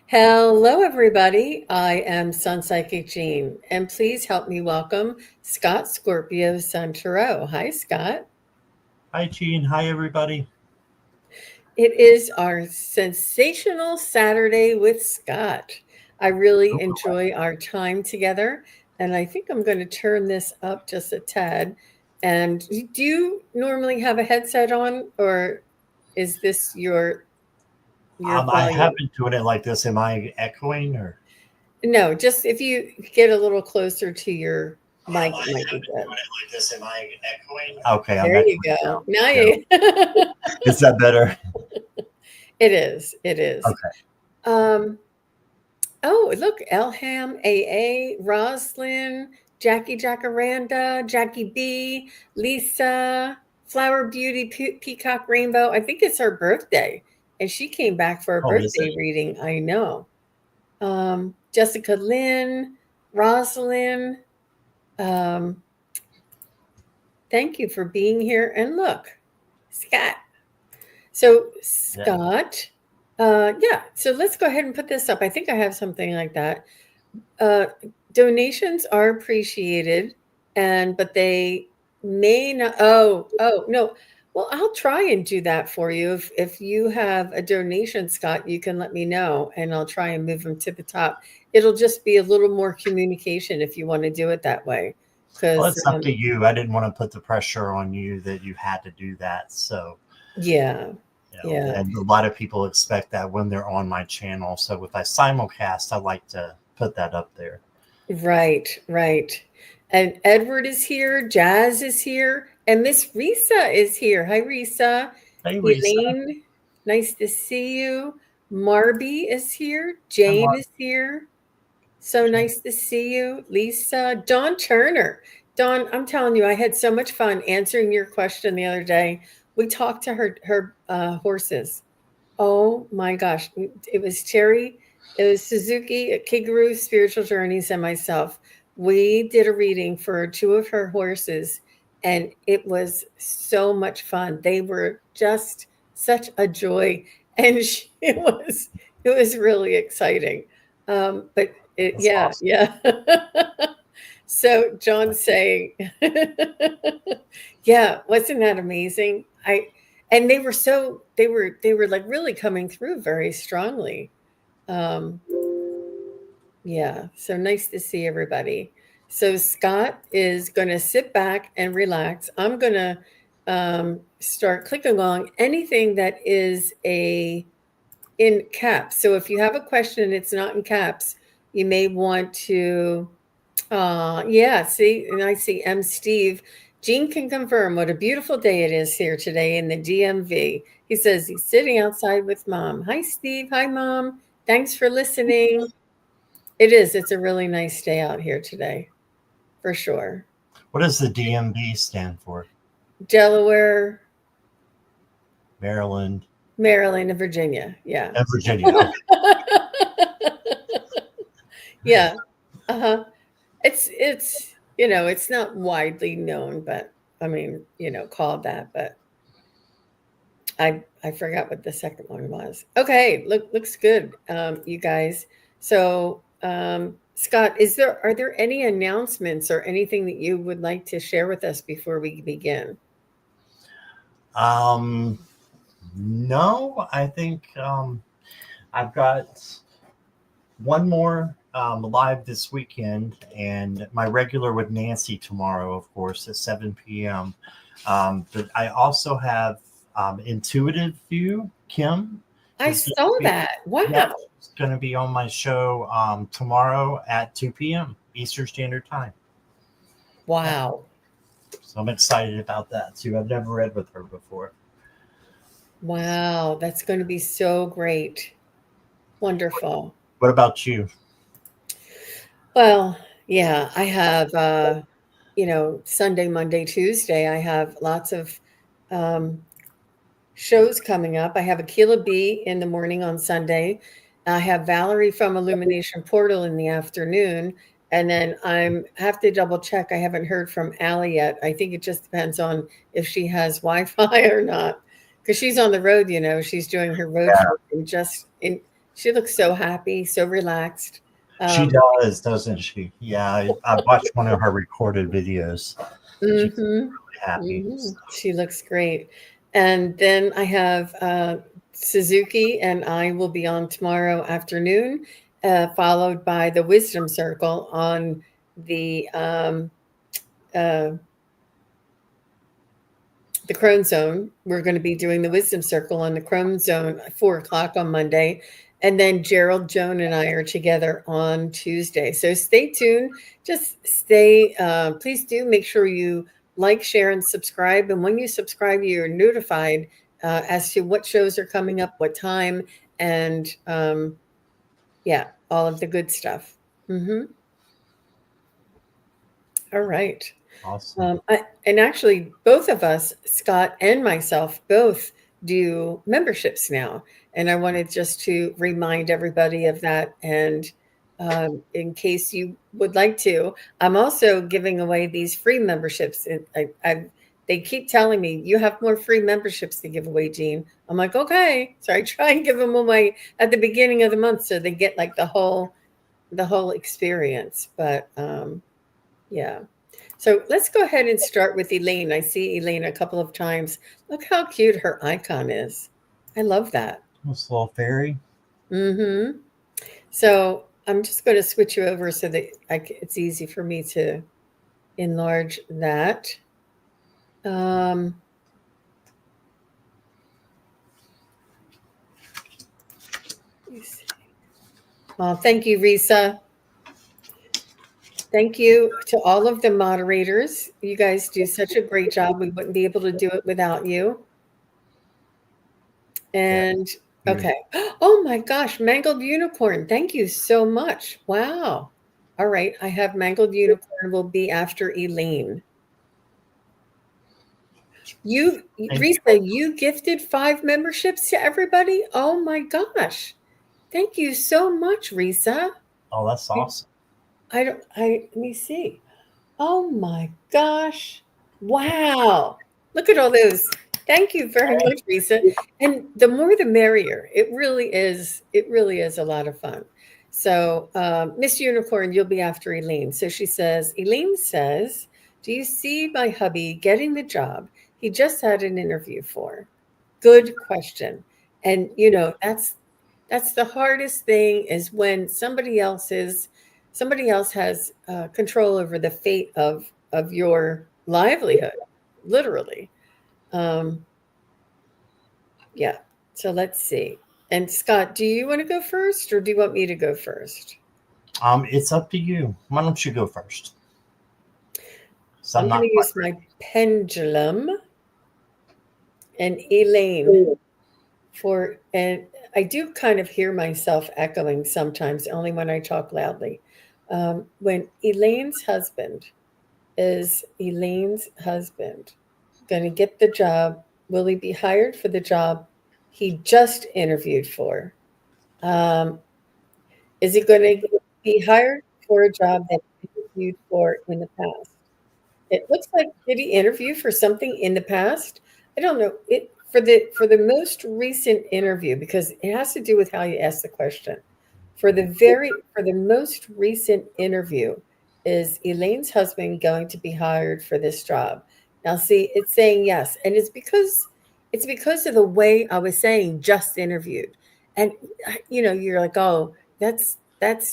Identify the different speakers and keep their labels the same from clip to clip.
Speaker 1: Hello, everybody. I am Sunpsychic Jean, and please help me welcome Scott Scorpio Santoro. Hi, Scott.
Speaker 2: Hi, Gene. Hi, everybody.
Speaker 1: It is our sensational Saturday with Scott. I really
Speaker 2: Ooh,
Speaker 1: enjoy our time together, and I think I'm going to turn this up just a tad. And do you normally have a headset on, or is this your
Speaker 2: I have
Speaker 1: volume?
Speaker 2: been doing it like this. Am I echoing or?
Speaker 1: No, just if you get a little closer to your mic,
Speaker 2: I
Speaker 1: it might be
Speaker 2: have been
Speaker 1: good.
Speaker 2: doing it like this. Am I echoing? Okay, I'm
Speaker 1: There you
Speaker 2: echoing
Speaker 1: go.
Speaker 2: now.
Speaker 1: Now
Speaker 2: No.
Speaker 1: you
Speaker 2: Is that better?
Speaker 1: It is, it is.
Speaker 2: Okay.
Speaker 1: Um, oh, look, Elham, AA, Roslyn, Jackie Jacaranda, Jackie B, Lisa, Flower Beauty, Peacock Rainbow. I think it's her birthday, and she came back for a
Speaker 2: Oh, is it?
Speaker 1: birthday reading. I know. Jessica Lynn, Rosalind. Um, thank you for being here. And look, Scott. So,
Speaker 2: Yeah.
Speaker 1: Scott, yeah, so let's go ahead and put this up. I think I have something like that. Uh, Donations are appreciated, but they may not. Oh, no. Well, I'll try and do that for you. If you have a donation, Scott, you can let me know, and I'll try and move them to the top. It'll just be a little more communication if you want to do it that way,
Speaker 2: Well,
Speaker 1: because
Speaker 2: it's up to you. I didn't want to put the pressure on you that you had to do that. So,
Speaker 1: yeah, yeah.
Speaker 2: and a lot of people expect that when they're on my channel. So, if I simulcast, I like to put that up there.
Speaker 1: Right, right. And Edward is here, Jazz is here, and Miss Risa is here. Hi, Risa.
Speaker 2: Hey, Risa.
Speaker 1: Elaine, nice to see you. Marby is here.
Speaker 2: I'm
Speaker 1: Jane
Speaker 2: on.
Speaker 1: is here. So nice to see you. Lisa, Dawn Turner. Dawn, I'm telling you, I had so much fun answering your question the other day. We talked to her horses. Oh my gosh. It was Terry, it was Suzuki, Kiguru, Spiritual Journeys, and myself. We did a reading for two of her horses, and it was so much fun. They were just such a joy, and it was really exciting. But
Speaker 2: That's
Speaker 1: yeah,
Speaker 2: awesome.
Speaker 1: yeah. So John's saying, yeah, wasn't that amazing? And they were like really coming through very strongly. Um, yeah, so nice to see everybody. So Scott is going to sit back and relax. I'm going to start clicking on anything that is a in caps. So if you have a question and it's not in caps, you may want to yeah, see, and I see M. Steve. Gene can confirm what a beautiful day it is here today in the DMV. He says he's sitting outside with mom. Hi, Steve. Hi, mom. Thanks for listening. It is. It's a really nice day out here today, for sure.
Speaker 2: What does the DMV stand for?
Speaker 1: Delaware,
Speaker 2: Maryland
Speaker 1: Maryland, and Virginia. Yeah.
Speaker 2: and Virginia. Okay.
Speaker 1: Yeah. Uh-huh. It's not widely known, but I mean, called that, but I forgot what the second one was. Okay, looks good, you guys. So, Scott, are there any announcements or anything that you would like to share with us before we begin?
Speaker 2: Um, no, I think I've got one more live this weekend, and my regular with Nancy tomorrow, of course, at 7 p.m. But I also have Intuitive View. Kim
Speaker 1: I
Speaker 2: is going to
Speaker 1: saw
Speaker 2: be,
Speaker 1: that.
Speaker 2: yeah,
Speaker 1: Wow.
Speaker 2: she's going to be on my show tomorrow at 2 p.m. Eastern Standard Time. Yeah,
Speaker 1: Wow.
Speaker 2: so I'm excited about that too. I've never read with her before.
Speaker 1: Wow. That's going to be so great. Wonderful.
Speaker 2: What about you?
Speaker 1: Well, yeah, I have, Sunday, Monday, Tuesday, I have lots of um, shows coming up. I have Akila B in the morning on Sunday. I have Valerie from Illumination Portal in the afternoon. And then I have to double check. I haven't heard from Allie yet. I think it just depends on if she has Wi-Fi or not. Because she's on the road, she's doing her road trip and She looks so happy, so relaxed.
Speaker 2: She
Speaker 1: Um,
Speaker 2: does, doesn't she? Yeah, I watched one of her recorded videos. She's
Speaker 1: mhm,
Speaker 2: really happy.
Speaker 1: She looks great. And then I have Suzuki and I will be on tomorrow afternoon, followed by the Wisdom Circle on uh, the Crone Zone. We're going to be doing the Wisdom Circle on the Crone Zone at 4 o'clock on Monday. And then Gerald, Joan, and I are together on Tuesday. So stay tuned. Just stay, please do make sure you like, share, and subscribe. And when you subscribe, you're notified as to what shows are coming up, what time, and yeah, all of the good stuff. All right.
Speaker 2: Awesome.
Speaker 1: And actually, both of us, Scott and myself, both do memberships now. And I wanted just to remind everybody of that. And in case you would like to, I'm also giving away these free memberships. And they keep telling me, you have more free memberships to give away, Jean. I'm like, okay. So I try and give them away at the beginning of the month so they get like the whole experience. But yeah. So let's go ahead and start with Elaine. I see Elaine a couple of times. Look how cute her icon is. I love that.
Speaker 2: This little fairy.
Speaker 1: Mm-hmm. So I'm just going to switch you over so that it's easy for me to enlarge that. Um, thank you, Risa. Thank you to all of the moderators. You guys do such a great job. We wouldn't be able to do it without you.
Speaker 2: Yeah.
Speaker 1: And okay. Oh my gosh, Mangled Unicorn. Thank you so much. Wow. All right. I have Mangled Unicorn will be after Elaine.
Speaker 2: Thank you.
Speaker 1: Risa, you gifted 5 memberships to everybody. Oh my gosh. Thank you so much, Risa.
Speaker 2: Oh, that's awesome.
Speaker 1: Let me see. Oh my gosh. Wow. Look at all those. Thank you very much, Lisa. And the more the merrier. It really is a lot of fun. So, Miss Unicorn, you'll be after Elaine. So Elaine says, do you see my hubby getting the job he just had an interview for? Good question. And that's the hardest thing is when somebody else has control over the fate of your livelihood, literally. Um, yeah. So let's see. And Scott, do you want to go first, or do you want me to go first?
Speaker 2: It's up to you. Why don't you go first? So I'm
Speaker 1: I'm going
Speaker 2: not
Speaker 1: to
Speaker 2: quite
Speaker 1: use my pendulum and Elaine and I do kind of hear myself echoing sometimes, only when I talk loudly. When Elaine's husband going to get the job? Will he be hired for the job he just interviewed for? Um, is he going to be hired for a job that he interviewed for in the past? It looks like, did he interview for something in the past? I don't know. It for the most recent interview, because it has to do with how you ask the question. For the most recent interview, is Elaine's husband going to be hired for this job? Now see, it's saying yes, and it's because of the way I was saying just interviewed. And you're like, oh, that's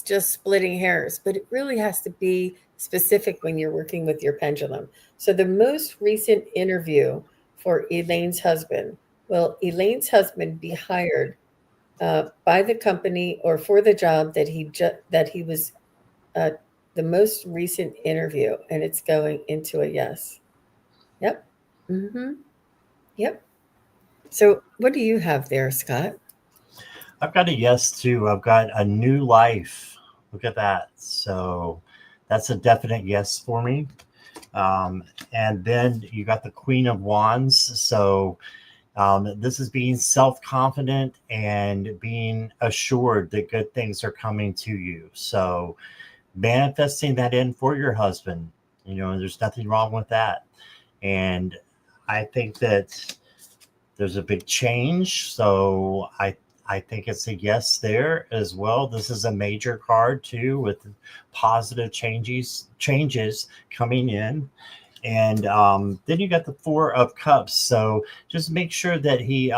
Speaker 1: just splitting hairs, but it really has to be specific when you're working with your pendulum. So the most recent interview for Elaine's husband, will Elaine's husband be hired by the company or for the job that he was uh, the most recent interview? And it's going into a yes. Yep. Mm-hmm. Yep. So what do you have there, Scott?
Speaker 2: I've got a yes too. I've got a new life. Look at that. So that's a definite yes for me. Um, and then you got the Queen of Wands. So this is being self confident and being assured that good things are coming to you. So manifesting that in for your husband, there's nothing wrong with that. And I think that there's a big change. So I think it's a yes there as well. This is a major card too, with positive changes coming in. And then you got the Four of Cups. So just make sure that he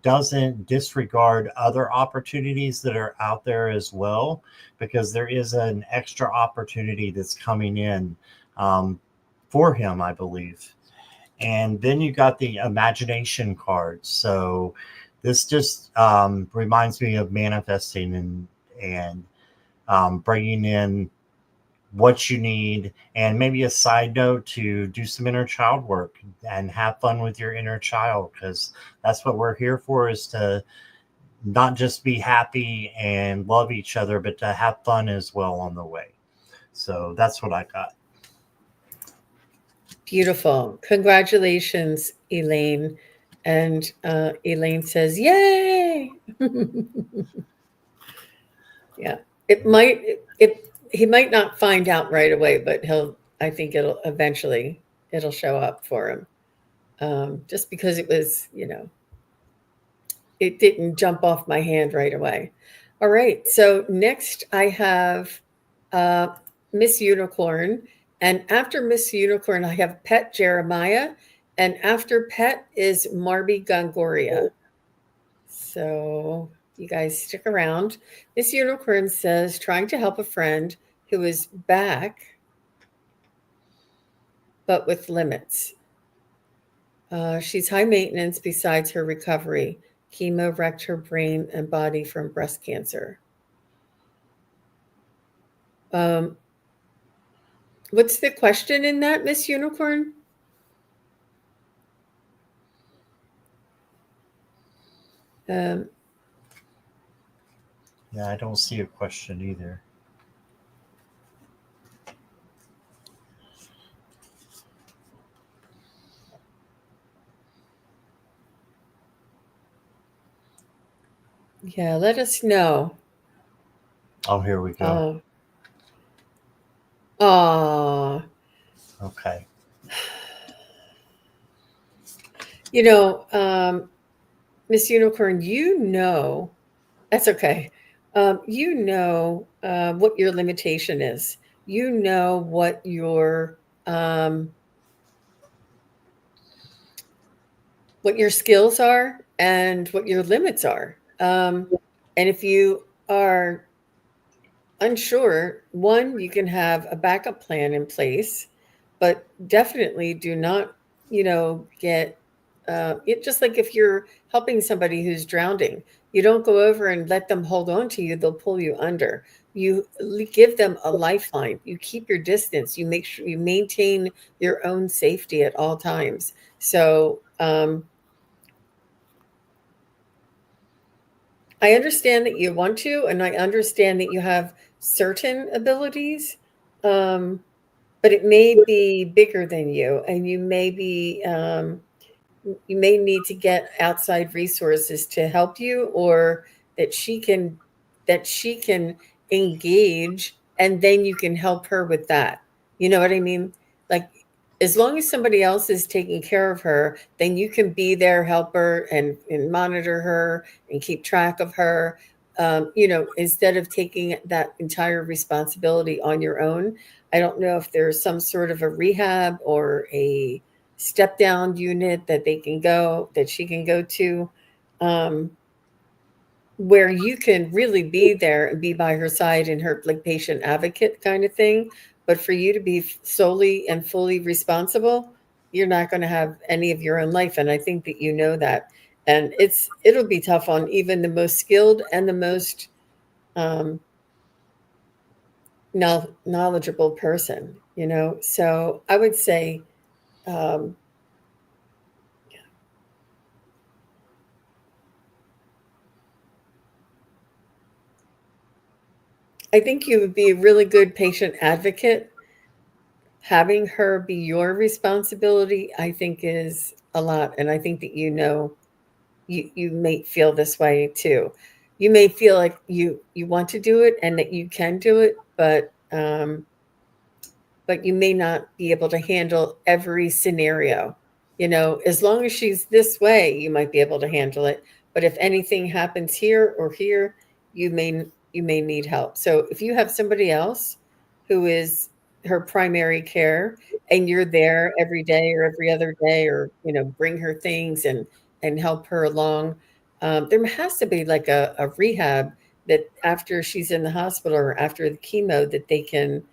Speaker 2: doesn't disregard other opportunities that are out there as well, because there is an extra opportunity that's coming in um, for him, I believe. And then you got the imagination card. So this just reminds me of manifesting and bringing in what you need, and maybe a side note to do some inner child work and have fun with your inner child, because that's what we're here for, is to not just be happy and love each other, but to have fun as well on the way. So that's what I got.
Speaker 1: Beautiful. Congratulations, Elaine. And Elaine says, "Yay!" Yeah. It might it he might not find out right away, but I think it'll show up for him. Just because it didn't jump off my hand right away. All right. So next I have uh, Miss Unicorn. And after Miss Unicorn, I have Pet Jeremiah. And after Pet is Marby Gongoria. So you guys stick around. Miss Unicorn says, trying to help a friend who is back, but with limits. She's high maintenance besides her recovery. Chemo wrecked her brain and body from breast cancer. Um, what's the question in that, Miss Unicorn? Um,
Speaker 2: Yeah, I don't see a question either.
Speaker 1: yeah, let us know.
Speaker 2: Oh, here we go.
Speaker 1: Uh, aw,
Speaker 2: Okay.
Speaker 1: you know, Miss Unicorn, that's okay. What your limitation is. You know um, what your skills are and what your limits are. And if you are unsure, one, you can have a backup plan in place, but definitely do not, get it. Just like if you're helping somebody who's drowning, you don't go over and let them hold on to you, they'll pull you under. You give them a lifeline. You keep your distance. You make sure you maintain your own safety at all times. So, I understand that you want to, and I understand that you have certain abilities, um, but it may be bigger than you, and you may need to get outside resources to help you, or that she can engage, and then you can help her with that. You know what I mean? Like, as long as somebody else is taking care of her, then you can be there, help her, and monitor her and keep track of her. Instead of taking that entire responsibility on your own. I don't know if there's some sort of a rehab or a step down unit that she can go to, um, where you can really be there and be by her side in her like patient advocate kind of thing. But for you to be solely and fully responsible, you're not going to have any of your own life. And I think that you know that. And it'll be tough on even the most skilled and the most um, knowledgeable person, So I would say, um, I think you would be a really good patient advocate. Having her be your responsibility, I think, is a lot. And I think that you may feel this way too. You may feel like you want to do it and that you can do it, but you may not be able to handle every scenario. As long as she's this way, you might be able to handle it. but if anything happens here or here, you may need help. So if you have somebody else who is her primary care and you're there every day or every other day, or bring her things and help her along, there has to be like a rehab that after she's in the hospital or after the chemo that they can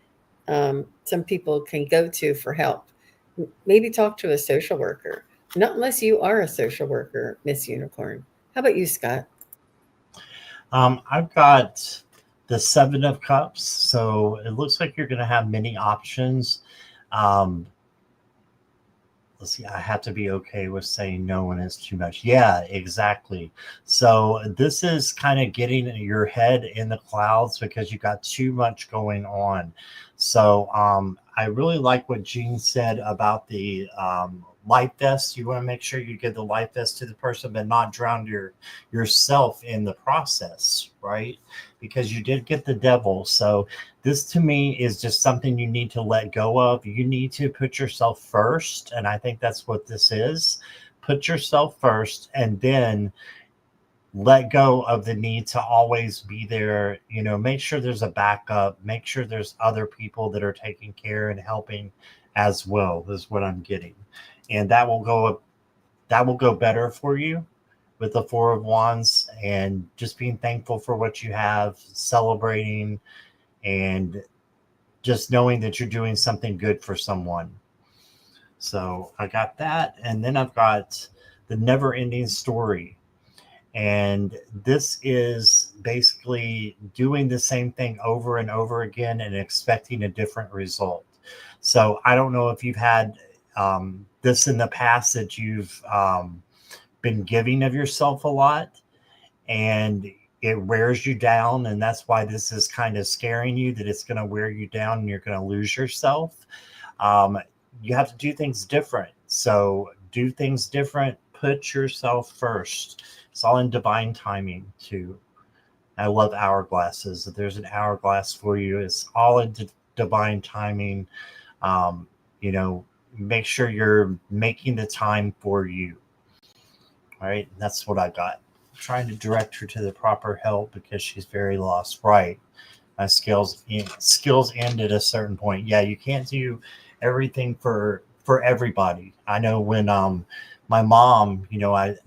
Speaker 1: some people can go to for help. Maybe talk to a social worker. Not unless you are a social worker, Miss Unicorn. How about you, Scott?
Speaker 2: I've got the Seven of Cups, so it looks like you're going to have many options. Um, let's see, I have to be okay with saying no when it's too much. Yeah, exactly. So this is kind of getting your head in the clouds because you got too much going on. So I really like what Jean said about the life vest. You want to make sure you give the life vest to the person, but not drown yourself in the process, right? Because you did get the devil. So this to me is just something you need to let go of. You need to put yourself first. And I think that's what this is. Put yourself first and then let go of the need to always be there. Make sure there's a backup, make sure there's other people that are taking care and helping as well, is what I'm getting. And that will go better for you with the Four of Wands, and just being thankful for what you have, celebrating, and just knowing that you're doing something good for someone. So I got that. And then I've got the never ending story. And this is basically doing the same thing over and over again and expecting a different result. So I don't know if you've had this in the past, that you've been giving of yourself a lot and it wears you down. And that's why this is kind of scaring you, that it's going to wear you down and you're going to lose yourself. Um, you have to do things different. So do things different. Put yourself first. It's all in divine timing too. I love hourglasses. If there's an hourglass for you, it's all in divine timing. Um, you know, make sure you're making the time for you. All right, that's what I got. I'm trying to direct her to the proper help because she's very lost. Right, my skills end at a certain point. Yeah, you can't do everything for everybody. I know when my mom,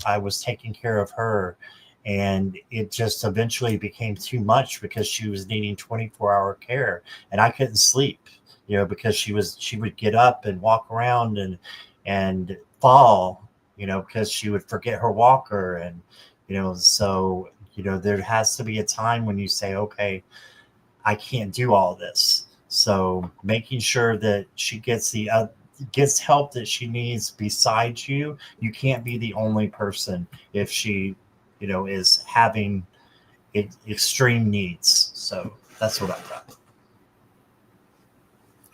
Speaker 2: I was taking care of her, and it just eventually became too much because she was needing 24-hour care and I couldn't sleep, because she would get up and walk around and fall, because she would forget her walker. And so there has to be a time when you say, okay, I can't do all this. So making sure that she gets help that she needs besides you. You can't be the only person if she, is having extreme needs. So that's what I got.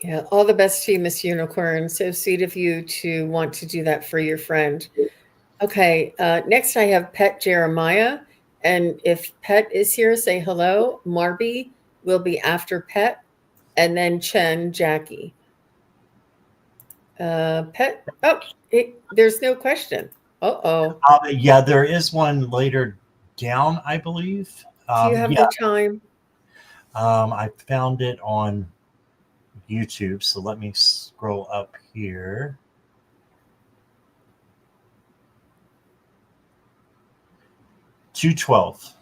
Speaker 1: Yeah, all the best to you, Miss Unicorn. So sweet of you to want to do that for your friend. Okay, next I have Pet Jeremiah. And if Pet is here, say hello. Marby will be after Pet, and then Chen, Jackie. Pet, oh, there's no question. Uh-oh.
Speaker 2: Yeah, there is one later down, I believe.
Speaker 1: Do you have
Speaker 2: Yeah,
Speaker 1: the time?
Speaker 2: I found it on YouTube. So let me scroll up here. 212.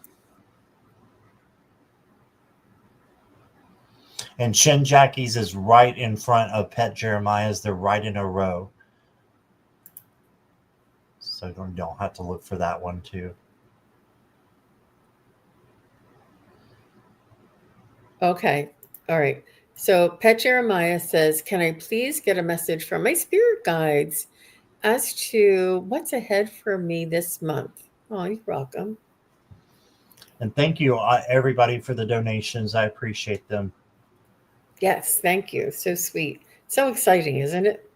Speaker 2: And Shin Jackie's is right in front of Pet Jeremiah's. They're right in a row. So don't have to look for that one too.
Speaker 1: Okay. All right. So Pet Jeremiah says, can I please get a message from my spirit guides as to what's ahead for me this month? Oh, you're welcome.
Speaker 2: And thank you, everybody, for the donations. I appreciate them.
Speaker 1: Yes, thank you. So sweet. So exciting, isn't it?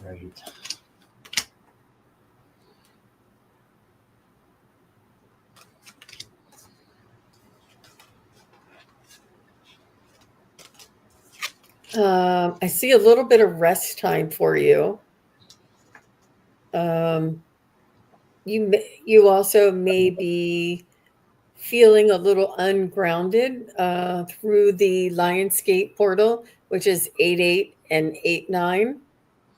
Speaker 2: Great.
Speaker 1: I see a little bit of rest time for you. Um, you also may be feeling a little ungrounded through the Lionsgate portal, which is 8/8 and 8/9,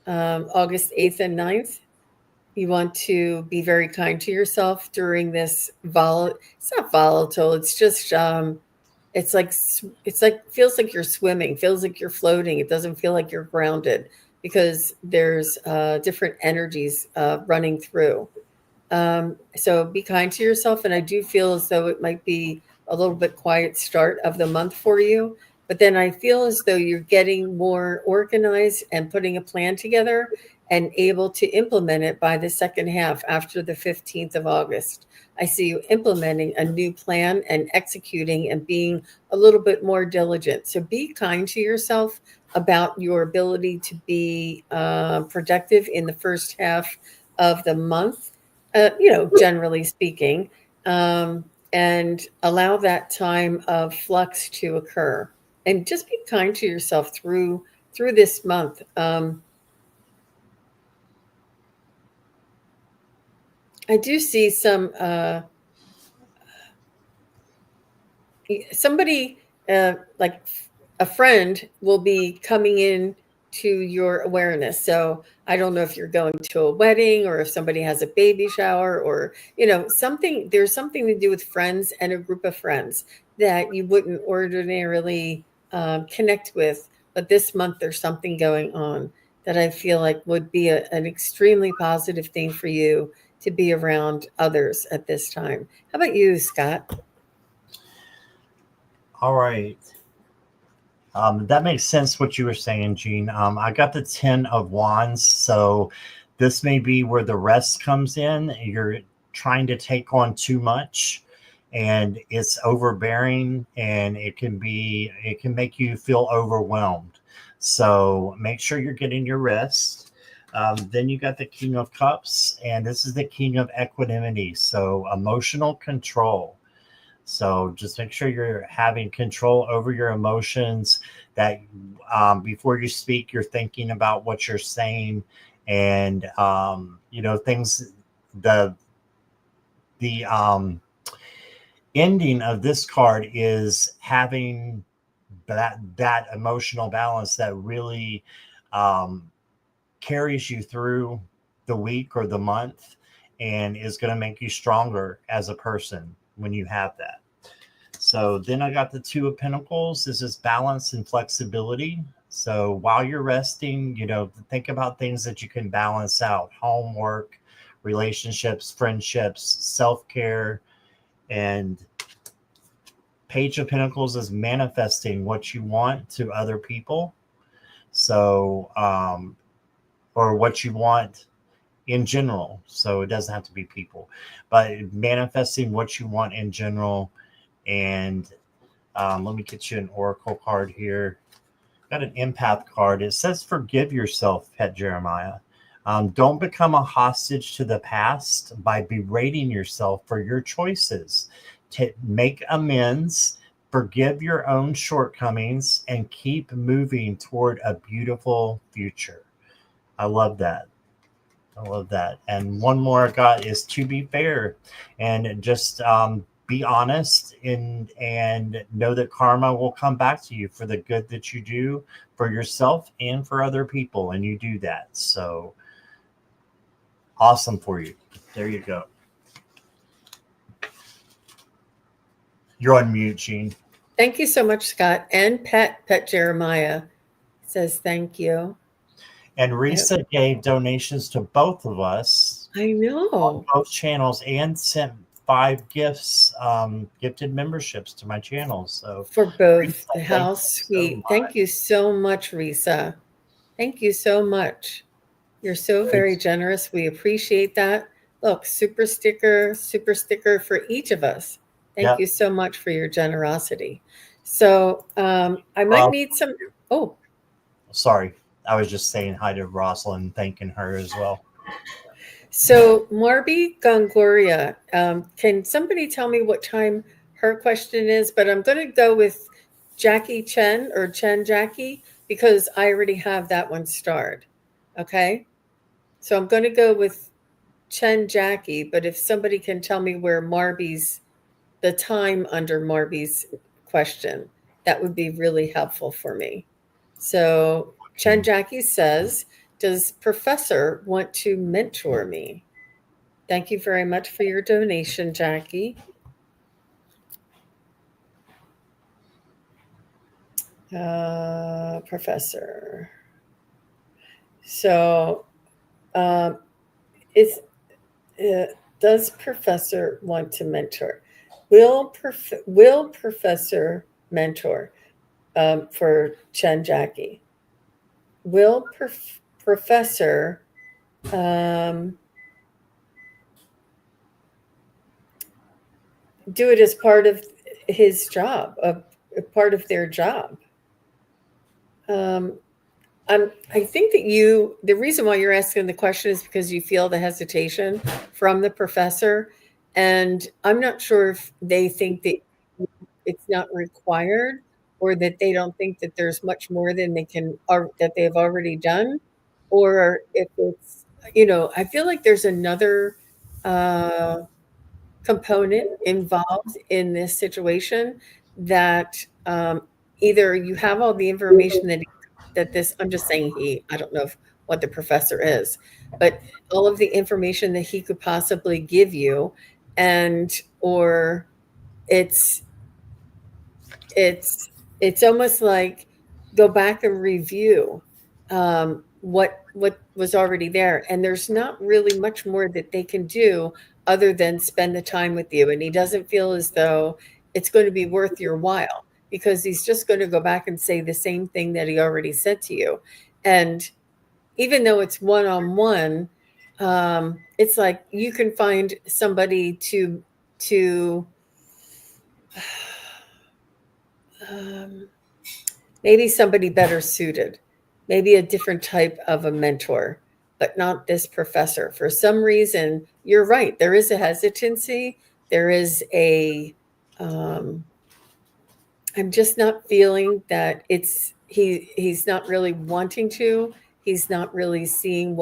Speaker 1: August 8th and 9th. You want to be very kind to yourself during this it's not volatile, it's just it's like feels like you're swimming, feels like you're floating. It doesn't feel like you're grounded because there's different energies running through. So be kind to yourself. And I do feel as though it might be a little bit quiet start of the month for you. But then I feel as though you're getting more organized and putting a plan together and able to implement it by the second half after the 15th of August. I see you implementing a new plan and executing and being a little bit more diligent. So be kind to yourself about your ability to be productive in the first half of the month, generally speaking, and allow that time of flux to occur. And just be kind to yourself through this month. I do see somebody like a friend will be coming in to your awareness. So I don't know if you're going to a wedding or if somebody has a baby shower or something. There's something to do with friends and a group of friends that you wouldn't ordinarily connect with, but this month there's something going on that I feel like would be an extremely positive thing for you to be around others at this time. How about you, Scott?
Speaker 2: All right. That makes sense what you were saying, Gene. I got the 10 of Wands, so this may be where the rest comes in. You're trying to take on too much, and it's overbearing, and it can make you feel overwhelmed. So make sure you're getting your rest. Then you got the King of Cups, and this is the King of Equanimity, so emotional control. So just make sure you're having control over your emotions, that before you speak, you're thinking about what you're saying, and things. The ending of this card is having that emotional balance that really um, carries you through the week or the month, and is going to make you stronger as a person when you have that. So then I got the Two of Pentacles. This is balance and flexibility. So while you're resting, think about things that you can balance out: homework, relationships, friendships, self-care. And Page of Pentacles is manifesting what you want to other people. So, or what you want in general. So it doesn't have to be people, but manifesting what you want in general. And let me get you an oracle card here. Got an empath card. It says, forgive yourself, Pet Jeremiah. Don't become a hostage to the past by berating yourself for your choices. Make amends, forgive your own shortcomings, and keep moving toward a beautiful future. I love that. I love that. And one more I got is to be fair, and just be honest, and know that karma will come back to you for the good that you do for yourself and for other people. And you do that. So awesome for you. There you go. You're on mute, Gene.
Speaker 1: Thank you so much, Scott. And Pet Jeremiah says thank you.
Speaker 2: And Risa gave donations to both of us.
Speaker 1: I know.
Speaker 2: On both channels, and sent 5 gifts, gifted memberships to my channels. So
Speaker 1: for both.
Speaker 2: Risa,
Speaker 1: How sweet. Thank you so much, Risa. Thank you so much. You're so very generous. We appreciate that. Look, super sticker for each of us. Thank you so much for your generosity. So I might need some. Oh,
Speaker 2: sorry. I was just saying hi to Rosalind, thanking her as well.
Speaker 1: So Marby Gongoria, can somebody tell me what time her question is? But I'm going to go with Jackie Chen or Chen Jackie because I already have that one starred. Okay. So I'm going to go with Chen Jackie, but if somebody can tell me where the time under Marby's question, that would be really helpful for me. So Chen Jackie says, does Professor want to mentor me? Thank you very much for your donation, Jackie. Professor. So, um, is does Professor want to mentor? Will Professor mentor for Chen Jackie? Will Professor um, do it as part of his job, a part of their job? Um, I think that the reason why you're asking the question is because you feel the hesitation from the professor. And I'm not sure if they think that it's not required or that they don't think that there's much more than that they've already done. Or if it's, I feel like there's another uh, component involved in this situation that either you have all the information that this I'm just saying I don't know what the professor is, but all of the information that he could possibly give you, and or it's it's almost like go back and review what was already there, and there's not really much more that they can do other than spend the time with you. And he doesn't feel as though it's going to be worth your while because he's just going to go back and say the same thing that he already said to you. And even though it's one-on-one, it's like you can find somebody to um, maybe somebody better suited, maybe a different type of a mentor, but not this professor. For some reason, you're right. There is a hesitancy. There is um, I'm just not feeling that he's not really wanting to. He's not really seeing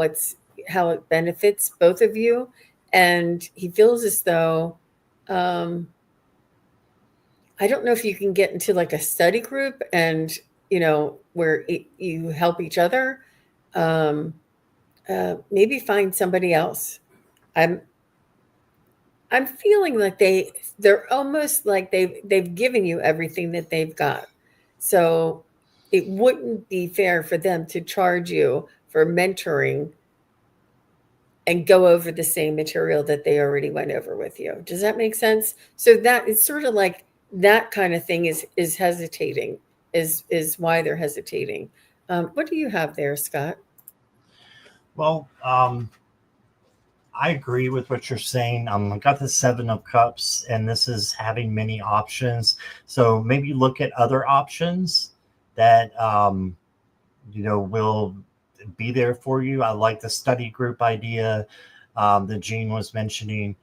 Speaker 1: how it benefits both of you. And he feels as though, um, I don't know if you can get into like a study group and, where you help each other. Um, Maybe find somebody else. I'm I'm feeling like they're almost like they've given you everything that they've got. So it wouldn't be fair for them to charge you for mentoring and go over the same material that they already went over with you. Does that make sense? So that it's sort of like that kind of thing is hesitating, is why they're hesitating. What do you have there, Scott?
Speaker 2: Well, I agree with what you're saying. I got the Seven of Cups, and this is having many options. So maybe look at other options that will be there for you. I like the study group idea that Jean was mentioning,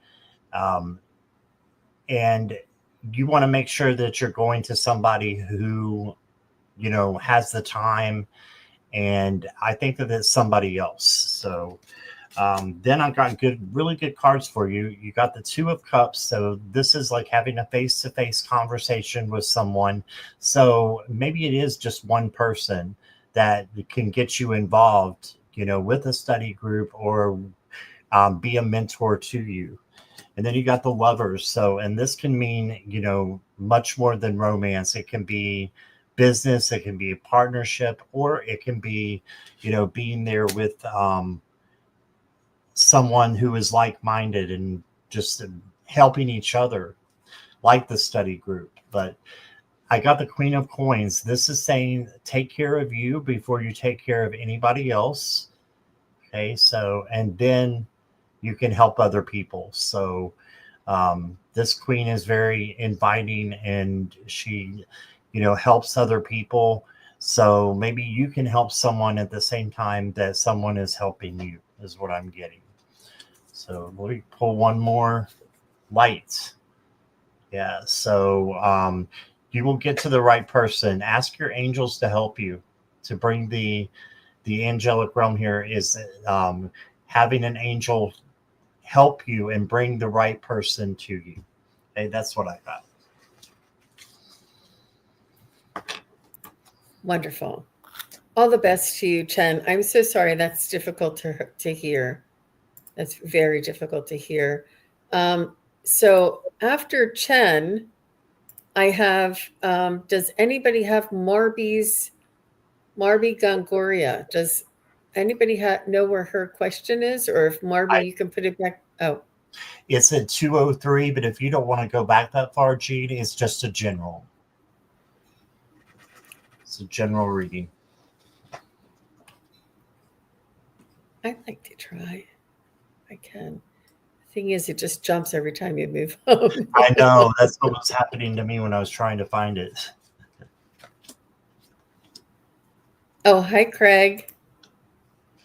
Speaker 2: um, and you want to make sure that you're going to somebody who has the time. And I think that it's somebody else. So then I got really good cards for you. You got the Two of Cups. So this is like having a face-to-face conversation with someone. So maybe it is just one person that can get you involved, with a study group or be a mentor to you. And then you got the Lovers. So, and this can mean, much more than romance. It can be business, it can be a partnership, or it can be, being there with someone who is like-minded and just helping each other, like the study group. But I got the Queen of Coins. This is saying take care of you before you take care of anybody else. Okay, so, and then you can help other people. So this queen is very inviting, and she, helps other people. So maybe you can help someone at the same time that someone is helping you, is what I'm getting. So let me pull one more. Light. Yeah. So you will get to the right person. Ask your angels to help you, to bring the angelic realm here is having an angel help you and bring the right person to you. Okay, that's what I got.
Speaker 1: Wonderful. All the best to you, Chen. I'm so sorry that's difficult to hear. That's very difficult to hear. So after Chen, I have, does anybody have Marby Gongoria? Does anybody know where her question is? Or if Marby,
Speaker 2: I,
Speaker 1: you can put it back. Oh,
Speaker 2: it's at 203, but if you don't want to go back that far, Gene, it's just a general. It's a general reading.
Speaker 1: I'd like to try. I can. The thing is, it just jumps every time you move on.
Speaker 2: I know. That's what was happening to me when I was trying to find it.
Speaker 1: Oh, hi, Craig.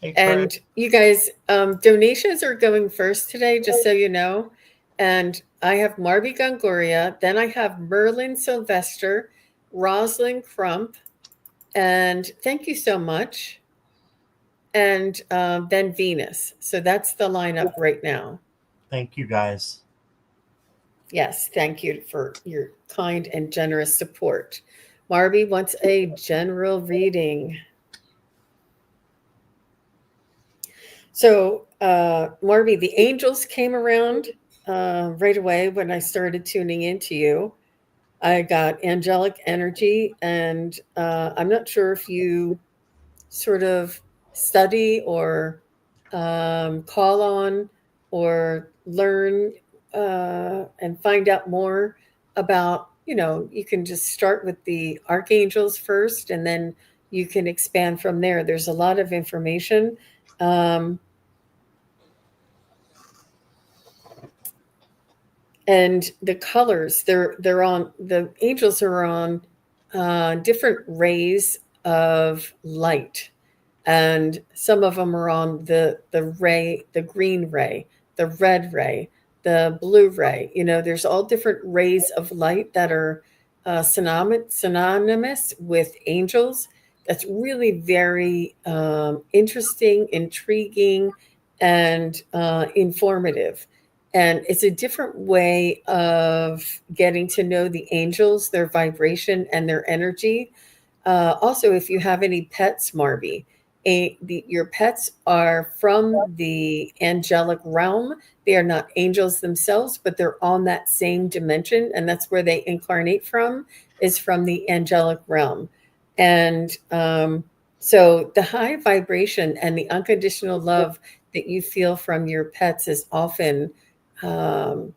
Speaker 2: Hey, Craig.
Speaker 1: And you guys, donations are going first today, just so you know. And I have Marby Gongoria, then I have Merlin Sylvester, Rosalind Crump, and thank you so much. And then Venus. So that's the lineup right now.
Speaker 2: Thank you, guys.
Speaker 1: Yes, thank you for your kind and generous support. Marby wants a general reading. So, Marby, the angels came around right away when I started tuning into you. I got angelic energy, and I'm not sure if you sort of study or call on or learn and find out more about, you can just start with the archangels first and then you can expand from there. There's a lot of information. Um, and the colors, they're on, the angels are on different rays of light, and some of them are on the green ray, the red ray, the blue ray. There's all different rays of light that are synonymous with angels. That's really very interesting, intriguing, and informative. And it's a different way of getting to know the angels, their vibration, and their energy. Also, if you have any pets, Marby, your pets are from the angelic realm. They are not angels themselves, but they're on that same dimension, and that's where they incarnate from, is from the angelic realm. And so the high vibration and the unconditional love that you feel from your pets is often um,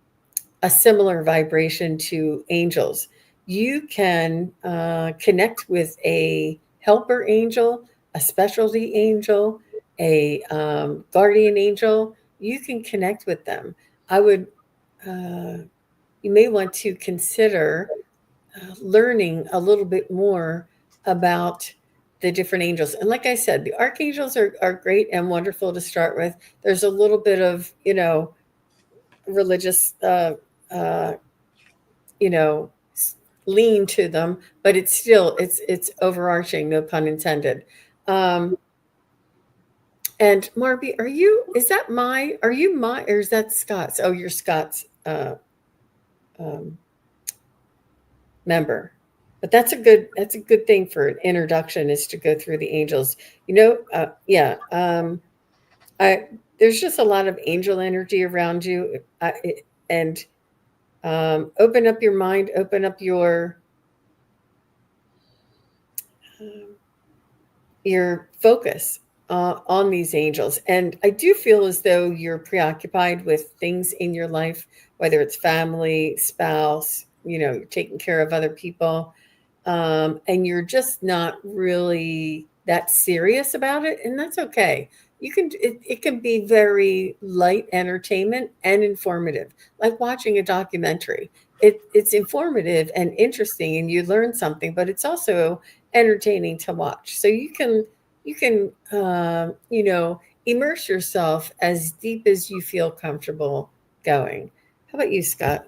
Speaker 1: a similar vibration to angels. You can connect with a helper angel, a specialty angel, a guardian angel. You can connect with them. I would, you may want to consider learning a little bit more about the different angels. And like I said, the archangels are great and wonderful to start with. There's a little bit of, religious uh, you know lean to them, but it's overarching, no pun intended. And Marby, are you my, or is that Scott's? Oh, you're Scott's um, member. But that's a good thing for an introduction, is to go through the angels. Yeah. I There's just a lot of angel energy around you, and open up your mind, open up um, your focus on these angels. And I do feel as though you're preoccupied with things in your life, whether it's family, spouse, you're taking care of other people, and you're just not really that serious about it, and that's okay. It can be very light entertainment and informative, like watching a documentary. It's informative and interesting, and you learn something, but it's also entertaining to watch. So you can immerse yourself as deep as you feel comfortable going. How about you, Scott?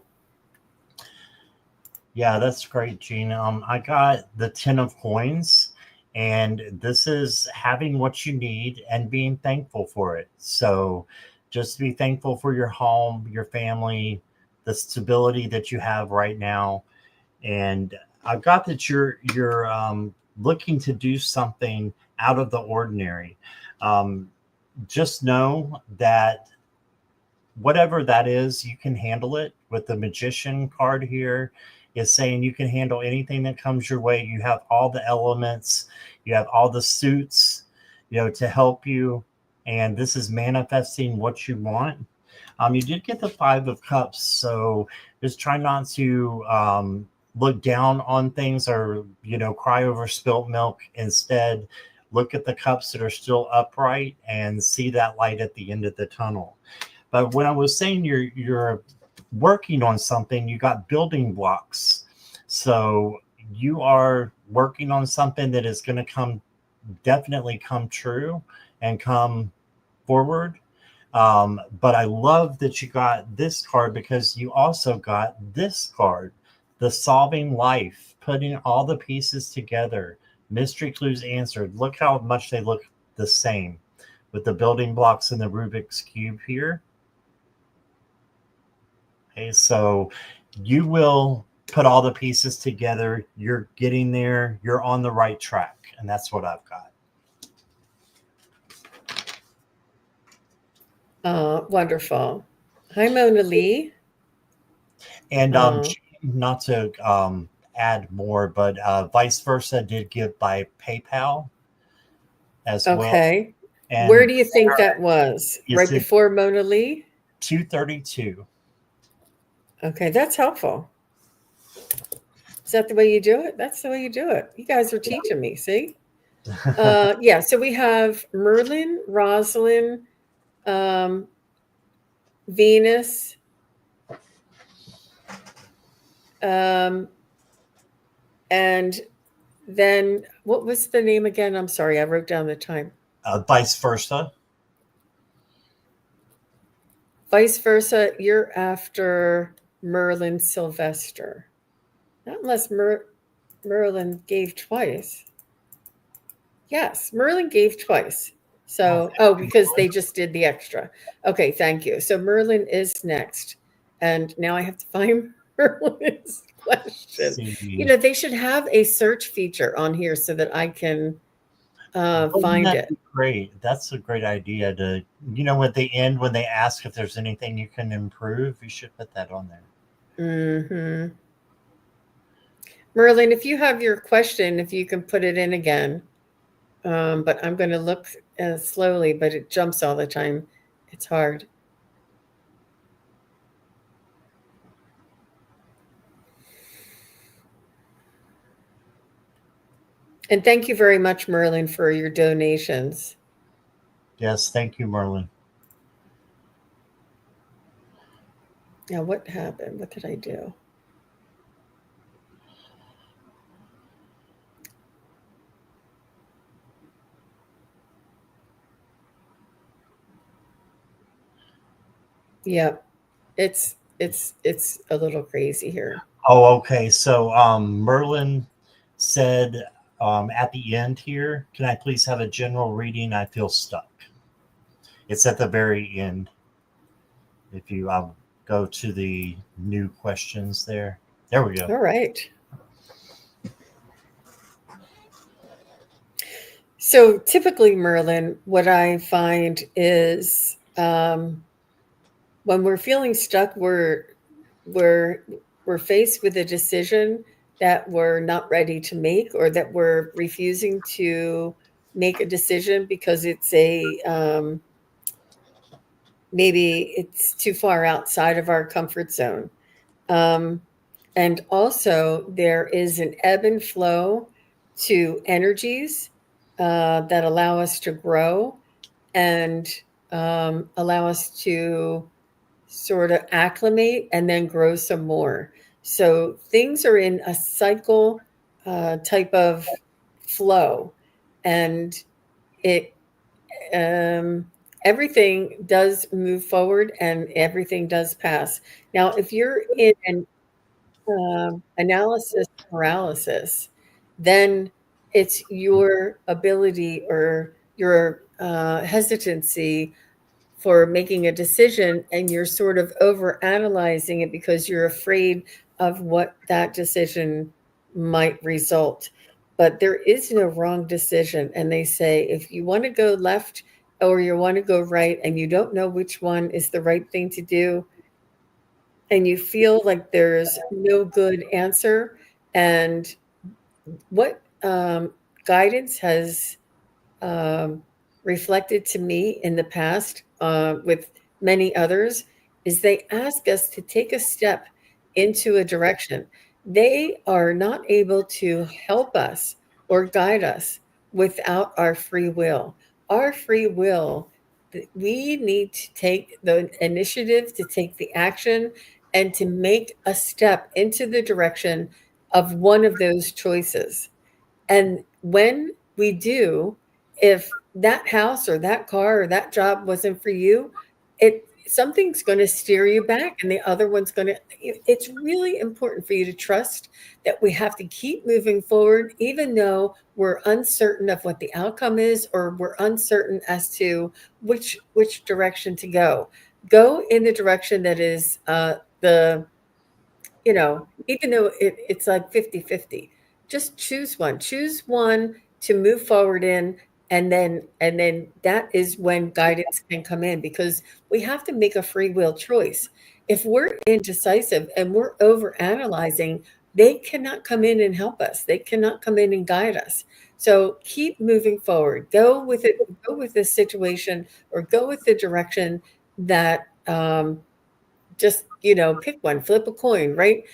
Speaker 2: Yeah, that's great, Gene. I got the 10 of coins, And this is having what you need and being thankful for it. So just be thankful for your home, your family, the stability that you have right now. And I got that you're looking to do something out of the ordinary. Um, just know that whatever that is, you can handle it. With the magician card here, is saying you can handle anything that comes your way. You have all the elements, you have all the suits, to help you. And this is manifesting what you want. You did get the Five of Cups, so just try not to look down on things or cry over spilt milk. Instead, look at the cups that are still upright and see that light at the end of the tunnel. But when I was saying you're working on something, you got building blocks. So you are working on something that is going to definitely come true and come forward. But I love that you got this card because you also got this card, the solving life, putting all the pieces together, mystery clues answered. Look how much they look the same with the building blocks and the Rubik's Cube here. Okay, so you will put all the pieces together. You're getting there. You're on the right track. And that's what I've got.
Speaker 1: Wonderful. Hi, Mona Lee.
Speaker 2: And
Speaker 1: Uh,
Speaker 2: not to add more, but vice versa did give by PayPal as well.
Speaker 1: okay. Where
Speaker 2: And
Speaker 1: do you think that was?
Speaker 2: it's
Speaker 1: Right
Speaker 2: at
Speaker 1: before Mona Lee?
Speaker 2: 232.
Speaker 1: Okay, that's helpful. Is that the way you do it? That's the way you do it. You guys are teaching me, see? Yeah, so we have Merlin, Rosalind, um, Venus, um, and then what was the name again? I'm sorry, I wrote down the time.
Speaker 2: Vice versa.
Speaker 1: Vice versa, you're after Merlin Sylvester. Not unless Merlin gave twice. Yes, Merlin gave twice. So, oh, because they just did the extra. Okay, thank you. So Merlin is next. And now I have to find Merlin's question.
Speaker 2: See,
Speaker 1: They should have a search feature on here so that I can
Speaker 2: wouldn't
Speaker 1: find
Speaker 2: that
Speaker 1: it.
Speaker 2: be great? That's a great idea to, at the end when they ask if there's anything you can improve, you should put that on there.
Speaker 1: Hmm. Merlin, if you have your question, if you can put it in again. But I'm going to look slowly, but it jumps all the time. It's hard. And thank you very much, Merlin, for your donations.
Speaker 2: Yes, thank you, Merlin.
Speaker 1: Now, what happened? What did I do? Yep, it's a little crazy here.
Speaker 2: Oh, okay. So Merlin said at the end here, can I please have a general reading? I feel stuck. It's at the very end. If you go to the new questions there. There we go.
Speaker 1: All right. So typically, Merlin, what I find is when we're feeling stuck, we're we're faced with a decision that we're not ready to make, or that we're refusing to make a decision because it's a maybe it's too far outside of our comfort zone. Um, and also, there is an ebb and flow to energies that allow us to grow and allow us to sort of acclimate and then grow some more. So things are in a cycle type of flow, and it um, everything does move forward and everything does pass. Now, if you're in an analysis paralysis, then It's your ability or your hesitancy for making a decision, and you're sort of over analyzing it because you're afraid of what that decision might result. But there is no wrong decision. And they say if you want to go left or you want to go right and you don't know which one is the right thing to do, and you feel like there's no good answer, and what guidance has um, reflected to me in the past with many others is they ask us to take a step into a direction. They are not able to help us or guide us without our free will. Our free will, we need to take the initiative, to take the action, and to make a step into the direction of one of those choices. And when we do, if that house or that car or that job wasn't for you, it something's going to steer you back and the other one's going to, it's really important for you to trust that we have to keep moving forward even though we're uncertain of what the outcome is, or we're uncertain as to which direction to go. Go in the direction that is the, even though it's like 50-50, just choose one to move forward in, and then that is when guidance can come in, because we have to make a free will choice. If we're indecisive and we're over analyzing, they cannot come in and help us. They cannot come in and guide us. So keep moving forward. Go with it. Go with the situation, or go with the direction that just pick one, flip a coin, write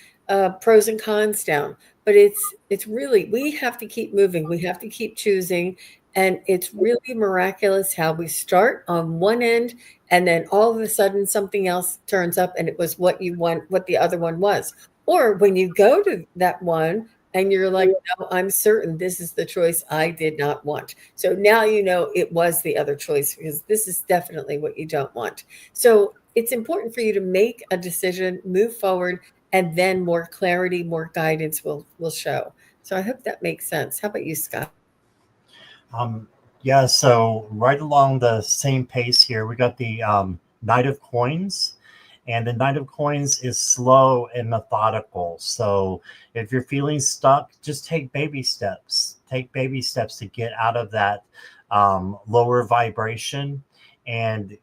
Speaker 1: pros and cons down. But it's really, we have to keep moving, we have to keep choosing. And it's really miraculous how we start on one end, and then all of a sudden something else turns up and it was what you want, what the other one was. Or when you go to that one and you're like, no, I'm certain this is the choice I did not want, so now it was the other choice, because this is definitely what you don't want. So it's important for you to make a decision, move forward, and then more clarity, more guidance will show. So I hope that makes sense. How about you, Scott?
Speaker 2: Um, yeah, so right along the same pace here, we got the Knight of Coins. And the Knight of Coins is slow and methodical. So if you're feeling stuck, just take baby steps. Take baby steps to get out of that lower vibration. And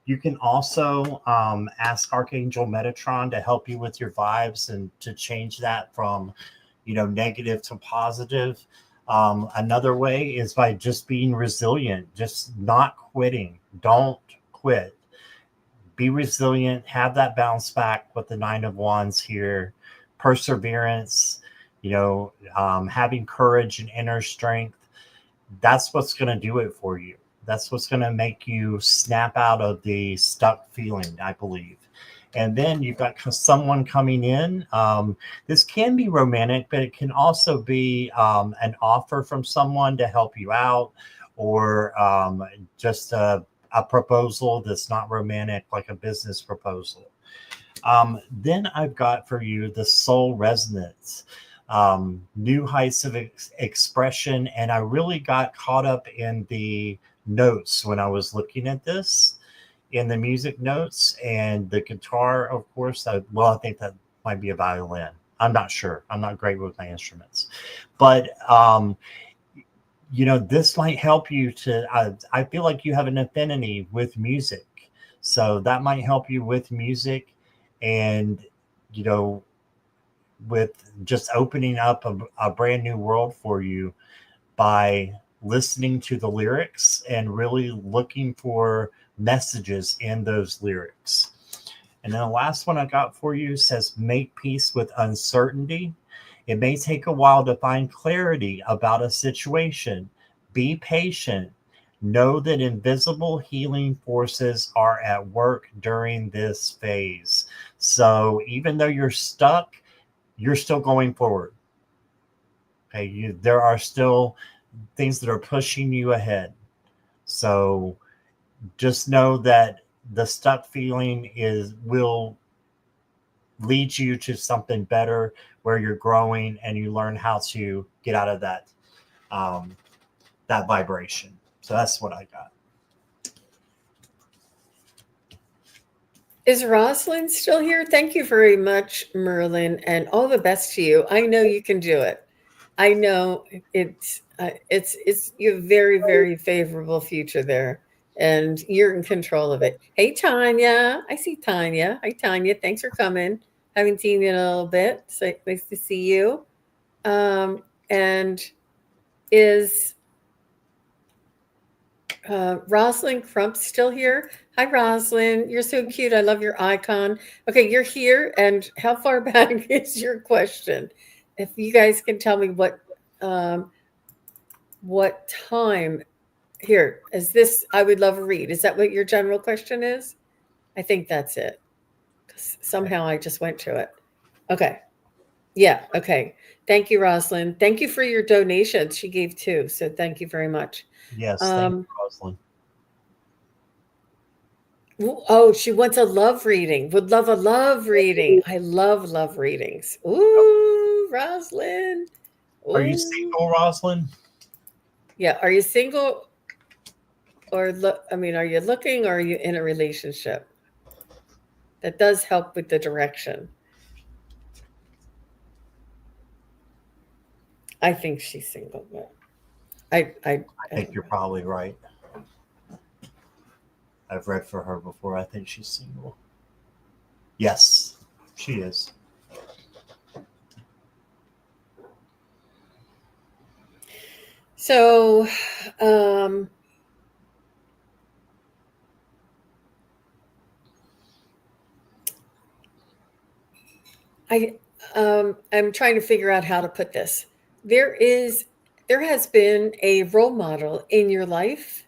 Speaker 2: you can also ask Archangel Metatron to help you with your vibes and to change that from, negative to positive. Another way is by just being resilient, just not quitting. Don't quit. Be resilient, have that bounce back with the Nine of Wands here. Perseverance, having courage and inner strength. That's what's going to do it for you. That's what's going to make you snap out of the stuck feeling, I believe. And then you've got someone coming in. This can be romantic, but it can also be an offer from someone to help you out, or just a proposal that's not romantic, like a business proposal. Then I've got for you the soul resonance, new heights of expression. And I really got caught up in the notes when I was looking at this, in the music notes and the guitar, of course. I think that might be a violin. I'm not sure. I'm not great with my instruments. But this might help you to, I feel like you have an affinity with music. So that might help you with music, and, with just opening up a brand new world for you by listening to the lyrics and really looking for messages in those lyrics. And then the last one I got for you says, make peace with uncertainty. It may take a while to find clarity about a situation. Be patient. Know that invisible healing forces are at work during this phase. So even though you're stuck, you're still going forward. Okay, there are still things that are pushing you ahead. So just know that the stuck feeling will lead you to something better, where you're growing and you learn how to get out of that that vibration. So that's what I got.
Speaker 1: Is Rosalind still here? Thank you very much, Merlin, and all the best to you. I know you can do it. I know it's you have very, very favorable future there, and you're in control of it. Hey, Tanya, I see Tanya. Hi, Tanya. Thanks for coming. Haven't seen you in a little bit, so nice to see you. And is Rosalind Crump still here? Hi, Rosalind. You're so cute. I love your icon. Okay, you're here. And how far back is your question? If you guys can tell me what time here is this, I would love a read. Is that what your general question is? I think that's it. 'Cause somehow I just went to it. Okay. Yeah. Okay. Thank you, Rosalind. Thank you for your donations. She gave two. So thank you very much.
Speaker 2: Yes, thank you, Rosalind.
Speaker 1: Oh, she wants a love reading. Would love a love reading. I love readings. Ooh, Rosalind.
Speaker 2: Are you
Speaker 1: Ooh.
Speaker 2: single, Rosalind?
Speaker 1: Yeah. Are you single or are you looking or are you in a relationship? That does help with the direction. I think she's single, but I
Speaker 2: think you're probably right. I've read for her before. I think she's single. Yes, she is.
Speaker 1: So, I'm trying to figure out how to put this. There has been a role model in your life,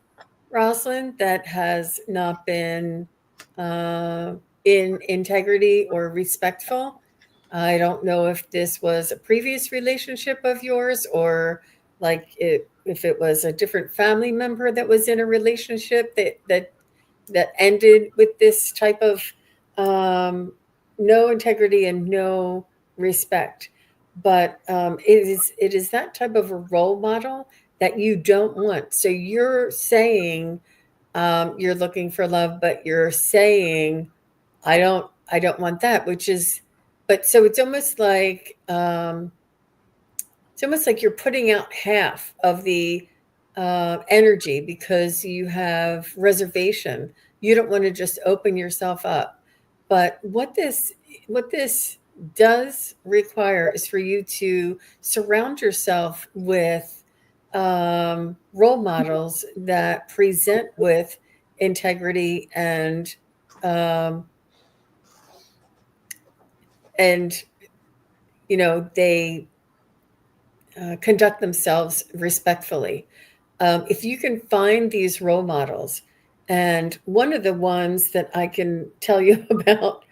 Speaker 1: Rosalind, that has not been in integrity or respectful. I don't know if this was a previous relationship of yours or if it was a different family member that was in a relationship that ended with this type of no integrity and no respect. But it is that type of a role model that you don't want. So you're saying you're looking for love, but you're saying I don't want that, which is, but so it's almost like you're putting out half of the energy because you have reservation. You don't want to just open yourself up. But what this does require is for you to surround yourself with role models that present with integrity um, and they conduct themselves respectfully. If you can find these role models, and one of the ones that I can tell you about,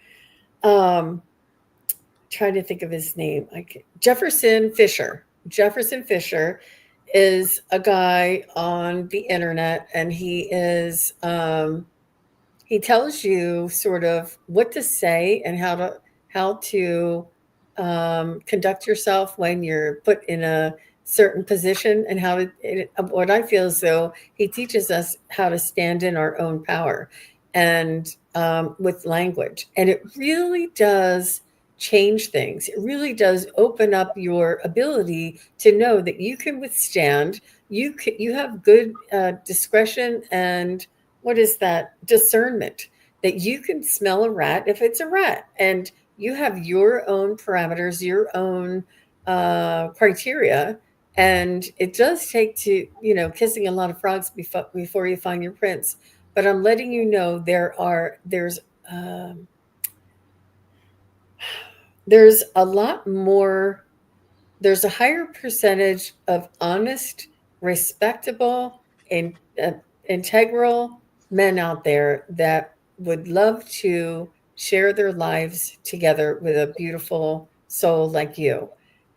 Speaker 1: trying to think of his name, Jefferson Fisher. Jefferson Fisher is a guy on the internet, and he tells you sort of what to say and how to conduct yourself when you're put in a certain position, and what I feel as though he teaches us how to stand in our own power and with language. And it really does change things. It really does open up your ability to know that you can withstand. You have good discretion and what is that discernment that you can smell a rat if it's a rat, and you have your own parameters, your own criteria. And it does take to kissing a lot of frogs before you find your prince. But I'm letting you know there's a lot more. There's a higher percentage of honest, respectable, and integral men out there that would love to share their lives together with a beautiful soul like you.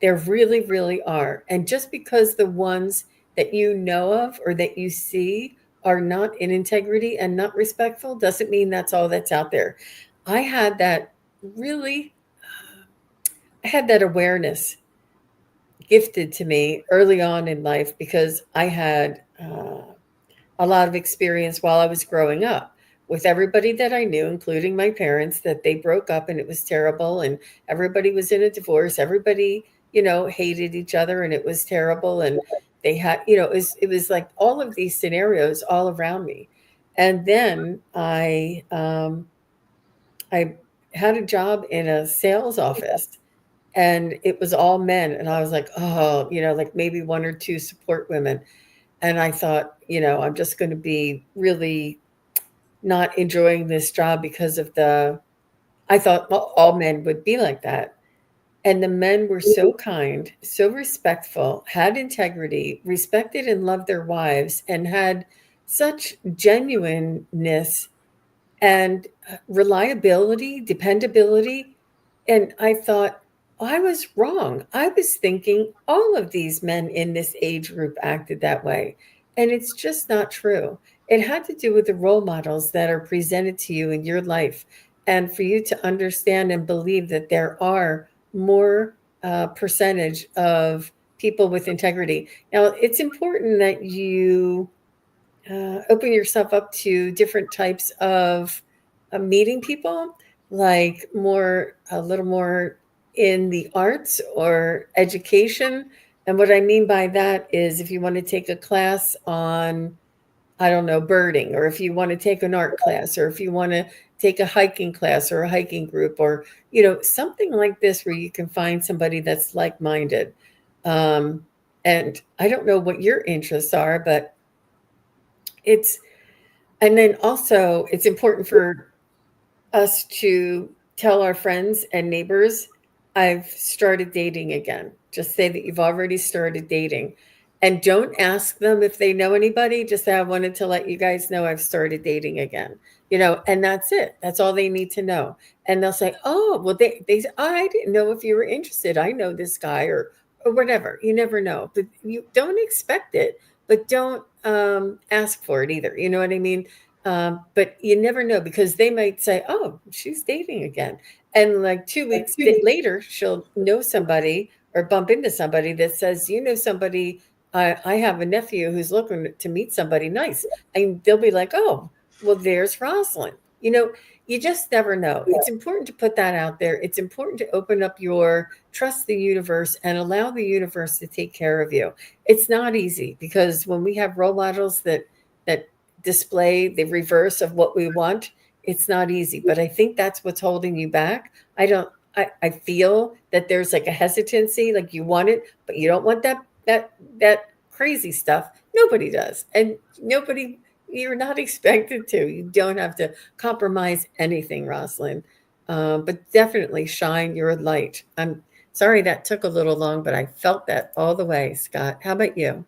Speaker 1: There really, really are. And just because the ones that you know of or that you see are not in integrity and not respectful doesn't mean that's all that's out there. I had that really, I had that awareness gifted to me early on in life because I had a lot of experience while I was growing up with everybody that I knew, including my parents, that they broke up and it was terrible, and everybody was in a divorce. Everybody, hated each other and it was terrible. And they had, it was like all of these scenarios all around me. And then I had a job in a sales office and it was all men. And I was like, oh, like maybe one or two support women. And I thought, I'm just going to be really not enjoying this job because of I thought, well, all men would be like that. And the men were so kind, so respectful, had integrity, respected and loved their wives, and had such genuineness and reliability, dependability. And I thought, I was wrong. I was thinking all of these men in this age group acted that way. And it's just not true. It had to do with the role models that are presented to you in your life. And for you to understand and believe that there are more percentage of people with integrity. Now, it's important that you open yourself up to different types of meeting people, like a little more in the arts or education. And what I mean by that is if you want to take a class on, I don't know, birding, or if you want to take an art class, or if you want to take a hiking class or a hiking group, or, something like this where you can find somebody that's like minded. And I don't know what your interests are, but it's and then also, it's important for us to tell our friends and neighbors, I've started dating again. Just say that you've already started dating. And don't ask them if they know anybody. Just say, I wanted to let you guys know I've started dating again. And that's it. That's all they need to know. And they'll say, oh, well, I didn't know if you were interested. I know this guy or whatever. You never know. But you don't expect it, but don't ask for it either. You know what I mean? But you never know because they might say, oh, she's dating again. And like 2 weeks later, she'll know somebody or bump into somebody that says, somebody, I have a nephew who's looking to meet somebody nice. And they'll be like, oh, well, there's Rosalind. You just never know. It's important to put that out there. It's important to open up trust the universe and allow the universe to take care of you. It's not easy because when we have role models that display the reverse of what we want, it's not easy. But I think that's what's holding you back. I feel that there's like a hesitancy, like you want it, but you don't want that crazy stuff. Nobody does. And you're not expected to. You don't have to compromise anything, Rosalind. But definitely shine your light. I'm sorry that took a little long, but I felt that all the way, Scott. How about you?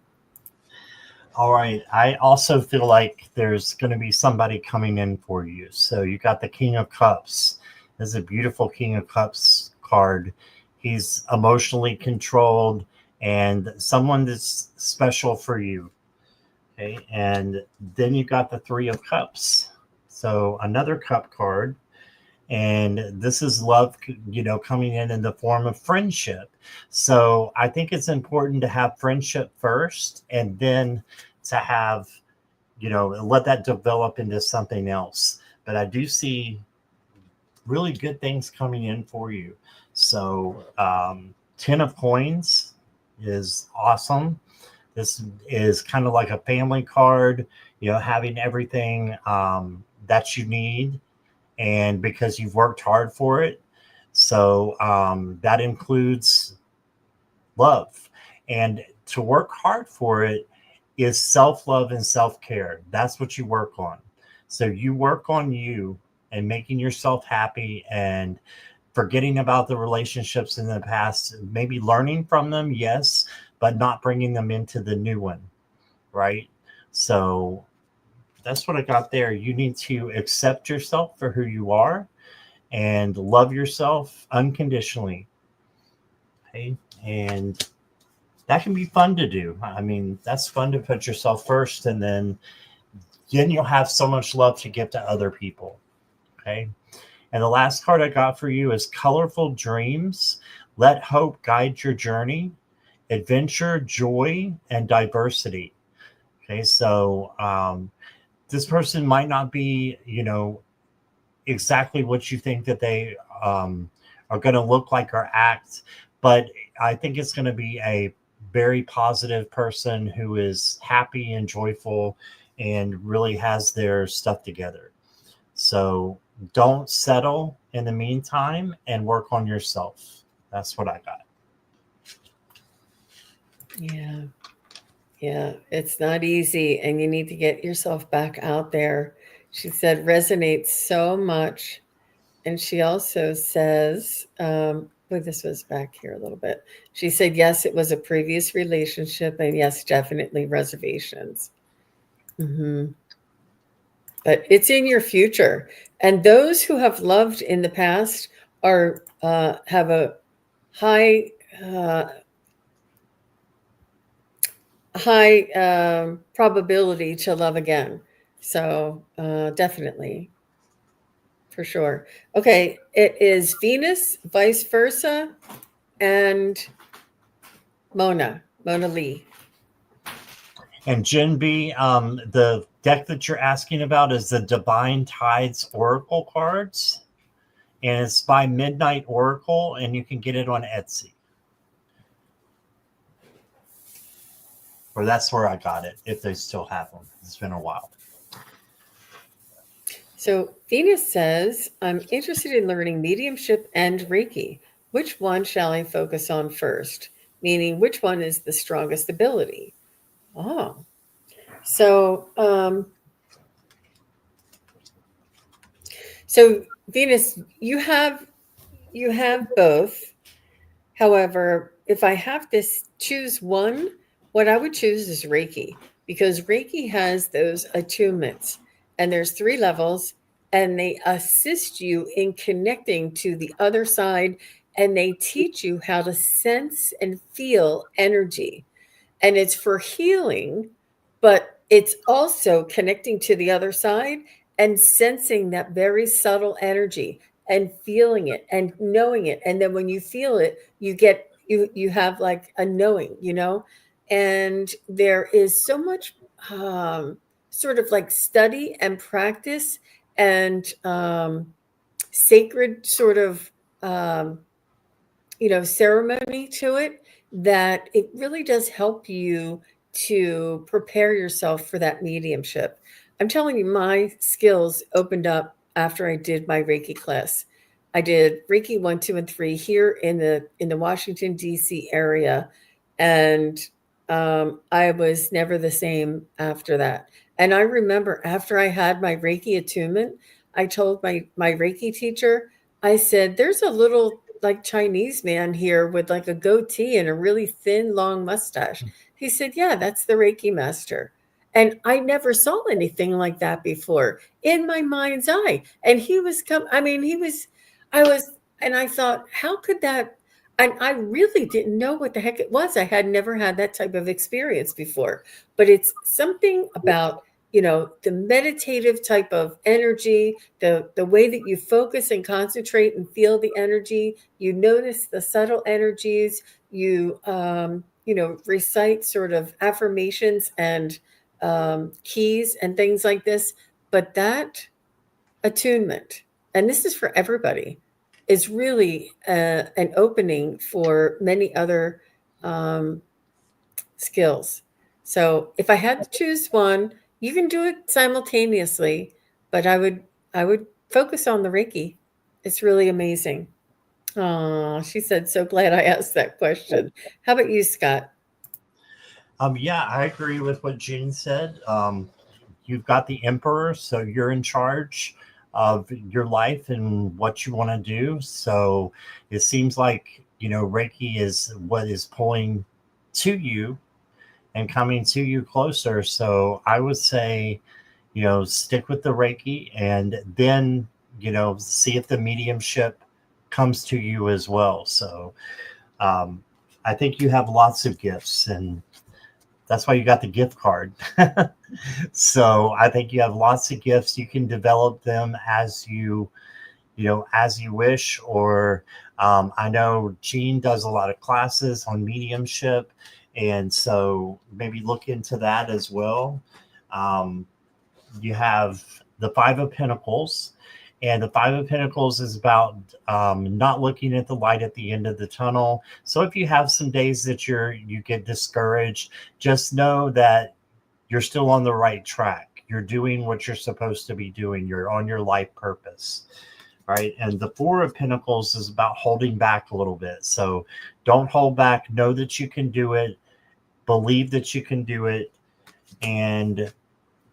Speaker 2: All right. I also feel like there's going to be somebody coming in for you. So you got the King of Cups. There's a beautiful King of Cups card. He's emotionally controlled and someone that's special for you. Okay. And then you got the Three of Cups. So another cup card. And this is love, coming in the form of friendship. So I think it's important to have friendship first and then to have, let that develop into something else. But I do see really good things coming in for you. So 10 of coins is awesome. This is kind of like a family card, having everything that you need and because you've worked hard for it. So that includes love. And to work hard for it is self-love and self-care. That's what you work on. So you work on you and making yourself happy and forgetting about the relationships in the past, maybe learning from them, yes, but not bringing them into the new one, right? So that's what I got there. You need to accept yourself for who you are and love yourself unconditionally. Okay. And that can be fun to do. I mean, that's fun to put yourself first and then you'll have so much love to give to other people. Okay. And the last card I got for you is Colorful Dreams. Let hope guide your journey. adventure, joy, and diversity. Okay, so this person might not be, exactly what you think that they are going to look like or act, but I think it's going to be a very positive person who is happy and joyful and really has their stuff together. So don't settle in the meantime and work on yourself. That's what I got.
Speaker 1: Yeah. Yeah. It's not easy, and you need to get yourself back out there. She said resonates so much. And she also says, this was back here a little bit. She said, yes, it was a previous relationship, and yes, definitely reservations. Hmm. But it's in your future. And those who have loved in the past are have a high uh, probability to love again. So definitely, for sure. Okay, it is Venus, vice versa, and Mona Lee.
Speaker 2: And Jin B, the deck that you're asking about is the Divine Tides Oracle cards, and it's by Midnight Oracle, and you can get it on Etsy. Or that's where I got it, if they still have them. It's been a while.
Speaker 1: So Venus says, I'm interested in learning mediumship and Reiki. Which one shall I focus on first? Meaning, which one is the strongest ability? Oh, so so Venus, you have both. However, if I have to choose one, what I would choose is Reiki, because Reiki has those attunements, and there's 3 levels, and they assist you in connecting to the other side, and they teach you how to sense and feel energy. And it's for healing, but it's also connecting to the other side and sensing that very subtle energy and feeling it and knowing it. And then when you feel it, you have like a knowing, and there is so much sort of like study and practice and sacred sort of ceremony to it, that it really does help you to prepare yourself for that mediumship. I'm telling you, my skills opened up after I did my Reiki class. I did Reiki 1, 2, and 3 here in the Washington D.C. area, and I was never the same after that. And I remember after I had my Reiki attunement, I told my Reiki teacher, I said, "There's a little like Chinese man here with like a goatee and a really thin, long mustache." He said, "Yeah, that's the Reiki master." And I never saw anything like that before in my mind's eye. And I was, and I thought, how could that? And I really didn't know what the heck it was. I had never had that type of experience before. But it's something about, the meditative type of energy, the way that you focus and concentrate and feel the energy. You notice the subtle energies. You recite sort of affirmations and keys and things like this. But that attunement, and this is for everybody, is really an opening for many other um, skills. So if I had to choose one, you can do it simultaneously, but I would focus on the Reiki. It's really amazing. Oh, she said, so glad I asked that question. How about you, Scott?
Speaker 2: Yeah, I agree with what Jean said. You've got the emperor, so you're in charge of your life and what you want to do. So it seems like, Reiki is what is pulling to you and coming to you closer. So I would say, stick with the Reiki, and then, see if the mediumship comes to you as well. So um, I think you have lots of gifts, and that's why you got the gift card. So I think you have lots of gifts. You can develop them as you as you wish. Or I know Gene does a lot of classes on mediumship, and so maybe look into that as well. Um, you have the Five of Pentacles, and the Five of Pentacles is about not looking at the light at the end of the tunnel. So if you have some days that you get discouraged, just know that you're still on the right track. You're doing what you're supposed to be doing. You're on your life purpose. All right. And the Four of Pentacles is about holding back a little bit. So don't hold back. Know that you can do it. Believe that you can do it. And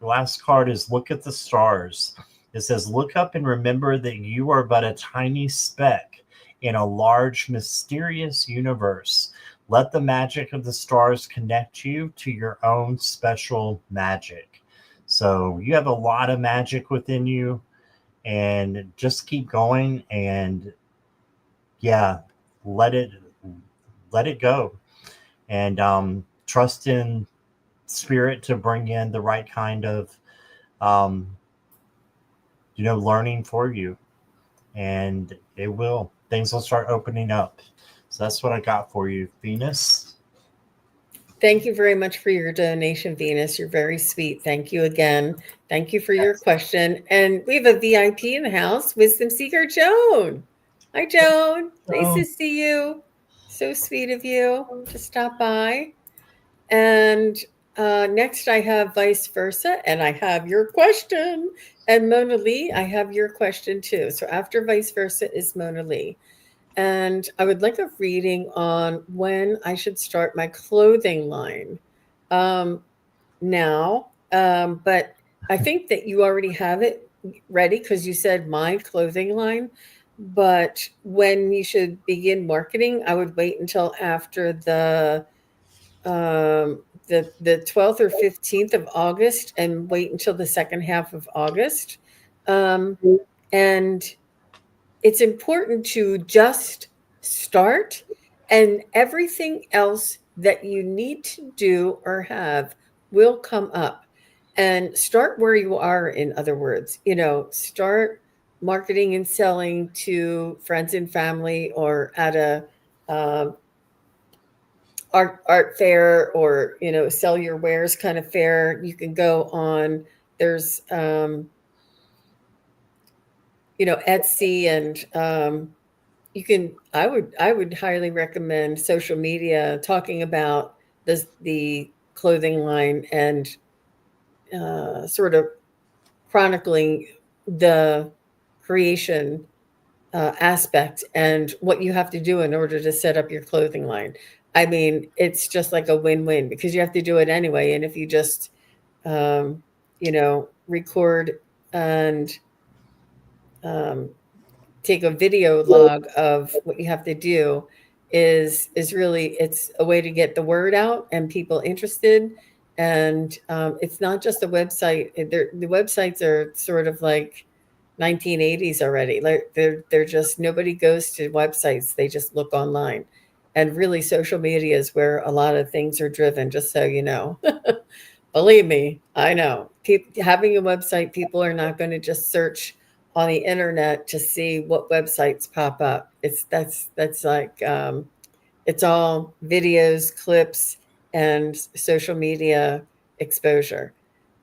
Speaker 2: the last card is look at the stars. It says, look up and remember that you are but a tiny speck in a large, mysterious universe. Let the magic of the stars connect you to your own special magic. So you have a lot of magic within you, and just keep going, and yeah, let it go, and trust in spirit to bring in the right kind of um, learning for you, and things will start opening up. So that's what I got for you, Venus.
Speaker 1: Thank you very much for your donation, Venus. You're very sweet. Thank you again. Thank you for your question. And we have a VIP in the house, Wisdom Seeker Joan. Hi, Joan. Nice to see you. So sweet of you to stop by. And next, I have vice versa, and I have your question. And Mona Lee, I have your question too. So after vice versa is Mona Lee. And I would like a reading on when I should start my clothing line um, now. But I think that you already have it ready because you said my clothing line. But when you should begin marketing, I would wait until after the 12th or 15th of August and wait until the second half of August. Um, and it's important to just start, and everything else that you need to do or have will come up. And start where you are, in other words, start marketing and selling to friends and family, or at a um, art fair, or sell your wares kind of fair. You can go on, there's Etsy, and you can I would highly recommend social media talking about the clothing line, and sort of chronicling the creation aspect and what you have to do in order to set up your clothing line. I mean, it's just like a win-win because you have to do it anyway. And if you just record and um, take a video log of what you have to do, is really, it's a way to get the word out and people interested. And it's not just a website. The websites are sort of like 1980s already. Like they're just, nobody goes to websites, they just look online. And really, social media is where a lot of things are driven, just so you know. Believe me, I know. Having a website, people are not going to just search on the internet to see what websites pop up. That's like it's all videos, clips, and social media exposure.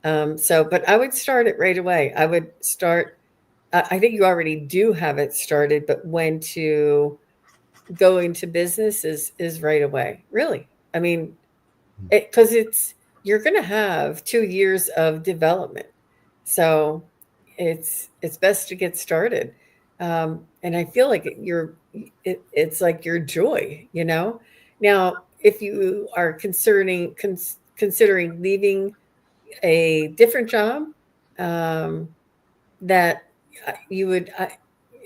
Speaker 1: But I would start it right away. I would start. I think you already do have it started, but when to go into business is right away. Really, I mean, because you're going to have 2 years of development, so it's best to get started. And I feel like it's like your joy, now if you are considering leaving a different job, um, that you would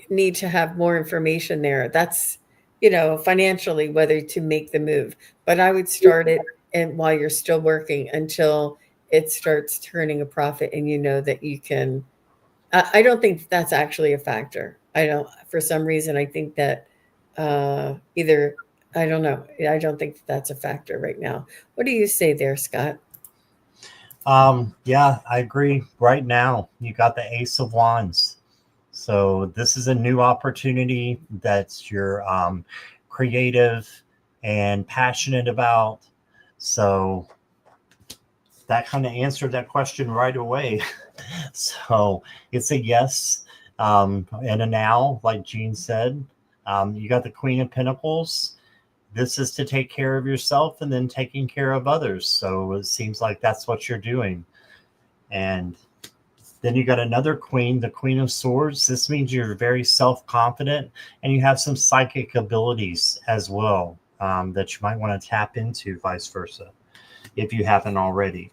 Speaker 1: need to have more information there. That's, financially, whether to make the move. But I would start it, and while you're still working, until it starts turning a profit, and you know that you can. I don't think that's actually a factor. I don't. For some reason, I think that either. I don't know. I don't think that's a factor right now. What do you say there, Scott?
Speaker 2: Yeah, I agree. Right now, you got the Ace of Wands. So this is a new opportunity that you're creative and passionate about. So that kind of answered that question right away. So it's a yes and a now, like Jean said. You got the Queen of Pentacles. This is to take care of yourself and then taking care of others. So it seems like that's what you're doing. And then you got another queen, the Queen of Swords. This means you're very self-confident and you have some psychic abilities as well that you might want to tap into, vice versa, if you haven't already.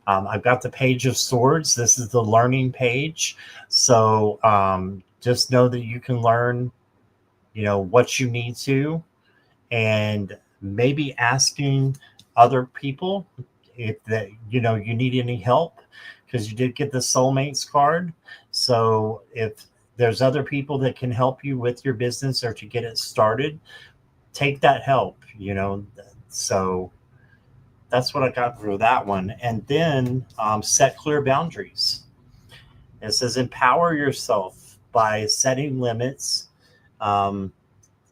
Speaker 2: I've got the Page of Swords. This is the learning page. So just know that you can learn, what you need to, and maybe asking other people if that, you need any help, because you did get the soulmates card. So if there's other people that can help you with your business or to get it started, take that help, So that's what I got for that one. And then set clear boundaries. It says empower yourself by setting limits,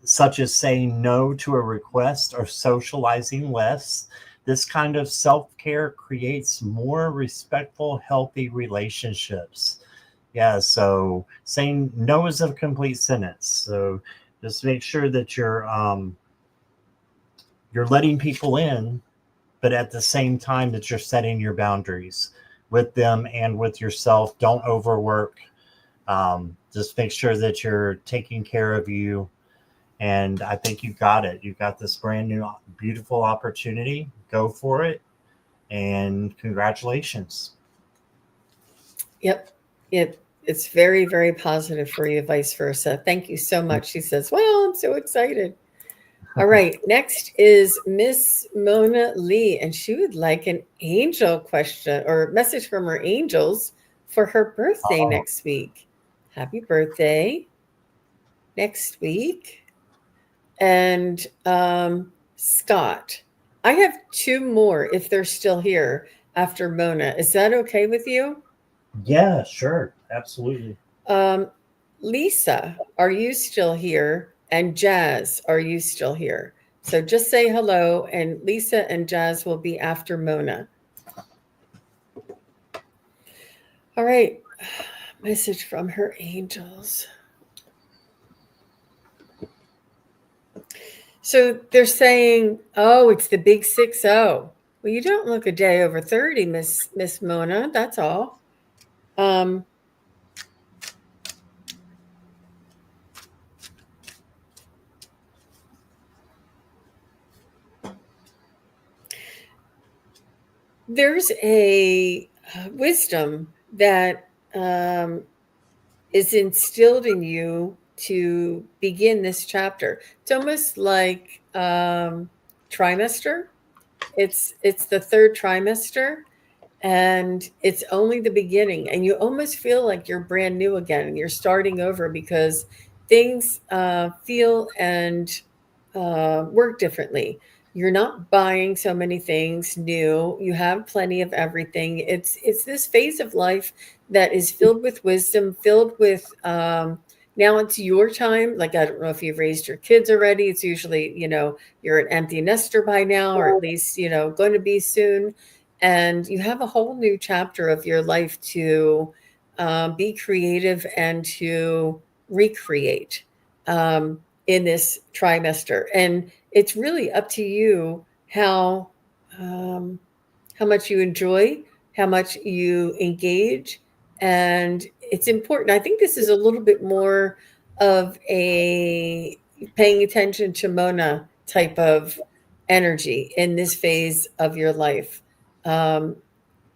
Speaker 2: such as saying no to a request or socializing less. This kind of self-care creates more respectful, healthy relationships. Yeah, so saying no is a complete sentence. So just make sure that you're letting people in, but at the same time that you're setting your boundaries with them and with yourself. Don't overwork. Just make sure that you're taking care of you. And I think you got it. You got this brand new, beautiful opportunity. Go for it. And congratulations.
Speaker 1: Yep. It's very, very positive for you, vice versa. Thank you so much. She says, well, I'm so excited. All right. Next is Miss Mona Lee, and she would like an angel question or message from her angels for her birthday
Speaker 2: Oh,
Speaker 1: next week. Happy birthday next week. And Scott, I have two more if they're still here after Mona. Is that okay with you?
Speaker 2: yeah, sure. Absolutely.
Speaker 1: Um, Lisa, are you still here? And Jazz, are you still here? So just say hello, and Lisa and Jazz will be after Mona. All right. Message from her angels. So they're saying, oh, it's the big 6-0. Well, you don't look a day over 30, Miss Mona. That's all. Um, there's a wisdom that is instilled in you to begin this chapter. It's almost like trimester. It's the third trimester, and it's only the beginning, and you almost feel like you're brand new again and you're starting over because things feel and work differently. You're not buying so many things new. You have plenty of everything. It's this phase of life that is filled with wisdom, filled with now it's your time. Like, I don't know if you've raised your kids already. It's usually, you're an empty nester by now, or at least, going to be soon. And you have a whole new chapter of your life to be creative and to recreate in this trimester. And it's really up to you um, how much you enjoy, how much you engage, and it's important. I think this is a little bit more of a paying attention to Mona type of energy in this phase of your life. Um,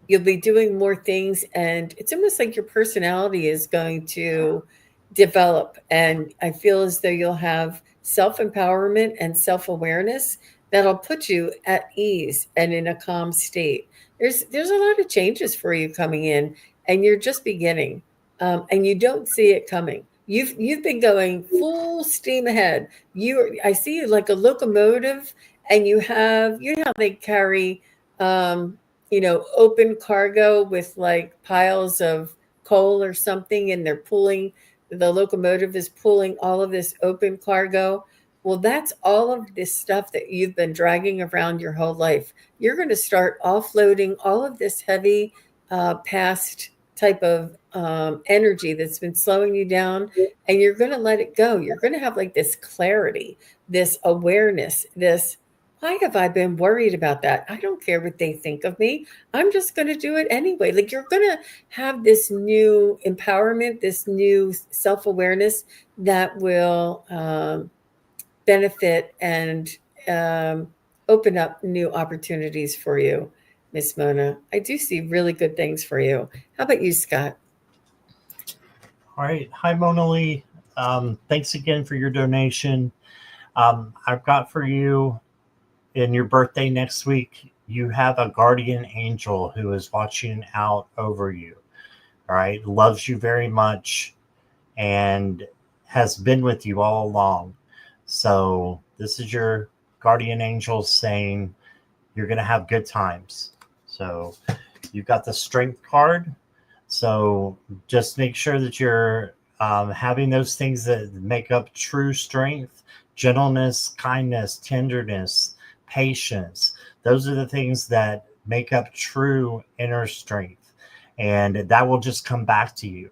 Speaker 1: you'll be doing more things, and it's almost like your personality is going to develop, and I feel as though you'll have self-empowerment and self-awareness that'll put you at ease and in a calm state. There's a lot of changes for you coming in, and you're just beginning, and you don't see it coming. You've been going full steam ahead. I see you like a locomotive, and you know how they carry um, open cargo with like piles of coal or something, and they're pulling the locomotive is pulling all of this open cargo. Well, that's all of this stuff that you've been dragging around your whole life. You're going to start offloading all of this heavy past type of energy that's been slowing you down, and you're going to let it go. You're going to have like this clarity, this awareness, this, why have I been worried about that? I don't care what they think of me. I'm just going to do it anyway. Like, you're going to have this new empowerment, this new self awareness that will benefit and um, open up new opportunities for you, Miss Mona. I do see really good things for you. How about you, Scott?
Speaker 2: All right. Hi, Mona Lee. Thanks again for your donation. I've got for you in your birthday next week, you have a guardian angel who is watching out over you. All right. Loves you very much and has been with you all along. So this is your guardian angel saying you're going to have good times. So you've got the strength card. So just make sure that you're having those things that make up true strength: gentleness, kindness, tenderness, patience. Those are the things that make up true inner strength. And that will just come back to you.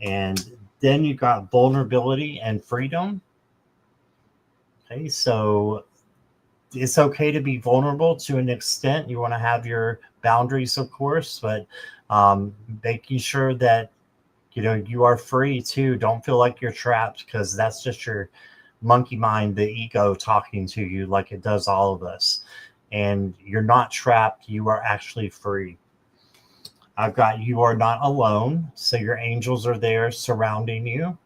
Speaker 2: And then you've got vulnerability and freedom. Okay, so it's okay to be vulnerable to an extent. You want to have your boundaries, of course, but making sure that you are free too. Don't feel like you're trapped, because that's just your monkey mind, the ego, talking to you like it does all of us. And you're not trapped. You are actually free. I've got you are not alone. So your angels are there surrounding you.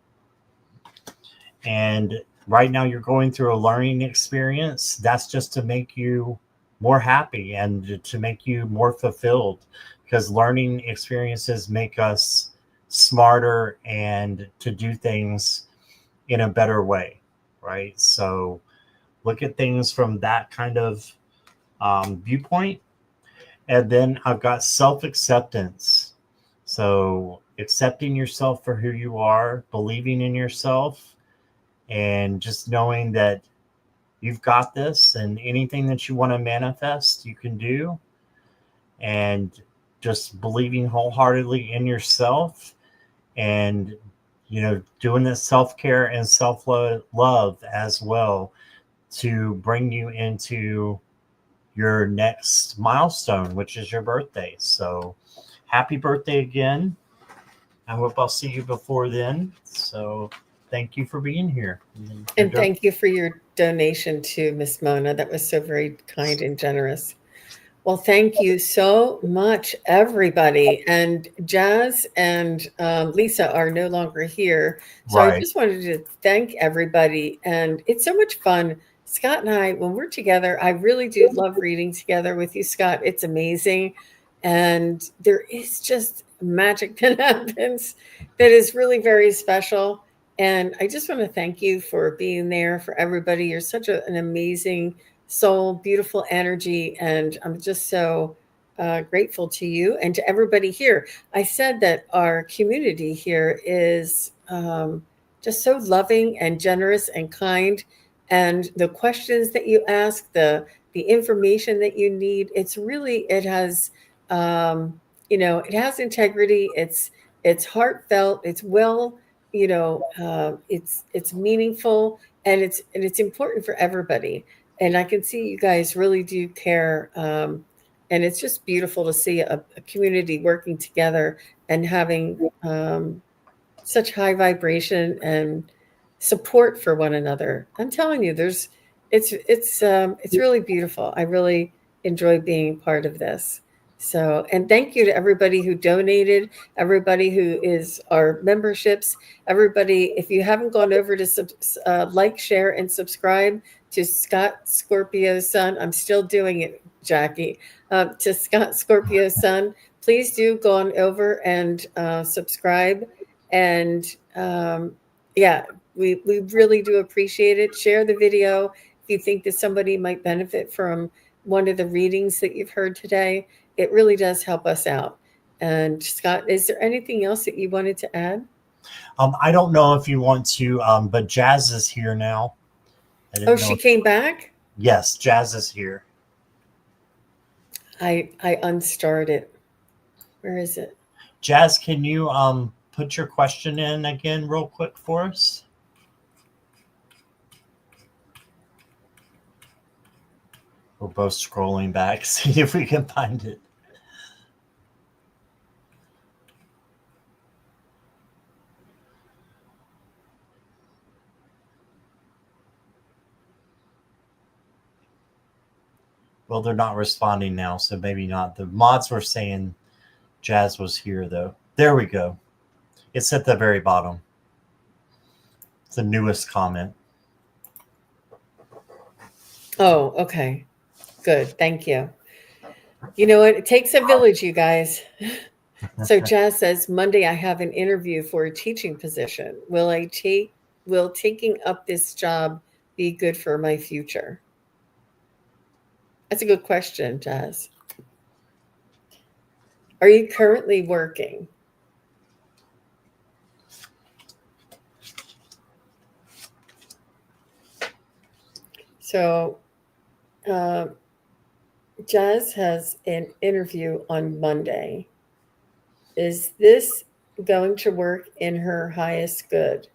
Speaker 2: And right now you're going through a learning experience. That's just to make you more happy and to make you more fulfilled, because learning experiences make us smarter and to do things in a better way, right? So look at things from that kind of viewpoint. And then I've got self-acceptance. So accepting yourself for who you are, believing in yourself, and just knowing that you've got this, and anything that you want to manifest, you can do. And just believing wholeheartedly in yourself, and doing this self-care and self-love as well, to bring you into your next milestone, which is your birthday. So happy birthday again. I hope I'll see you before then. So thank you for being here.
Speaker 1: And thank you for your donation to Miss Mona. That was so very kind and generous. Well, thank you so much, everybody. And Jazz and Lisa are no longer here. So I
Speaker 2: Right.
Speaker 1: just wanted to thank everybody. And it's so much fun. Scott and I, when we're together, I really do love reading together with you, Scott. It's amazing. And there is just magic that happens that is really very special. And I just want to thank you for being there for everybody. You're such an amazing soul, beautiful energy, and I'm just so grateful to you and to everybody here. I said that our community here is just so loving and generous and kind, and the questions that you ask, the information that you need, it's really, it has it has integrity. It's heartfelt. It's well, it's meaningful, and it's important for everybody. And I can see you guys really do care. And it's just beautiful to see a community working together and having such high vibration and support for one another. I'm telling you, it's really beautiful. I really enjoy being part of this. So, and thank you to everybody who donated, everybody who is our memberships, everybody. If you haven't gone over to like, share, and subscribe to Scott Scorpio's son, I'm still doing it, Jackie. To Scott Scorpio's son, please do go on over and subscribe. And yeah, we really do appreciate it. Share the video if you think that somebody might benefit from one of the readings that you've heard today. It really does help us out. And Scott, is there anything else that you wanted to add?
Speaker 2: I don't know if you want to, but Jazz is here now. I
Speaker 1: Oh,
Speaker 2: didn't know.
Speaker 1: she came back?
Speaker 2: Yes, Jazz is here.
Speaker 1: I unstarred it. Where is it?
Speaker 2: Jazz, can you put your question in again real quick for us? We're both scrolling back, see if we can find it. Well, they're not responding now, so maybe not. The mods were saying Jazz was here, though. There we go. It's at the very bottom. It's the newest comment.
Speaker 1: Oh, okay. Good. Thank you. You know what? It takes a village, you guys. So Jazz says, Monday I have an interview for a teaching position. Will taking up this job be good for my future? That's a good question, Jazz. Are you currently working? So Jazz has an interview on Monday. Is this going to work in her highest good?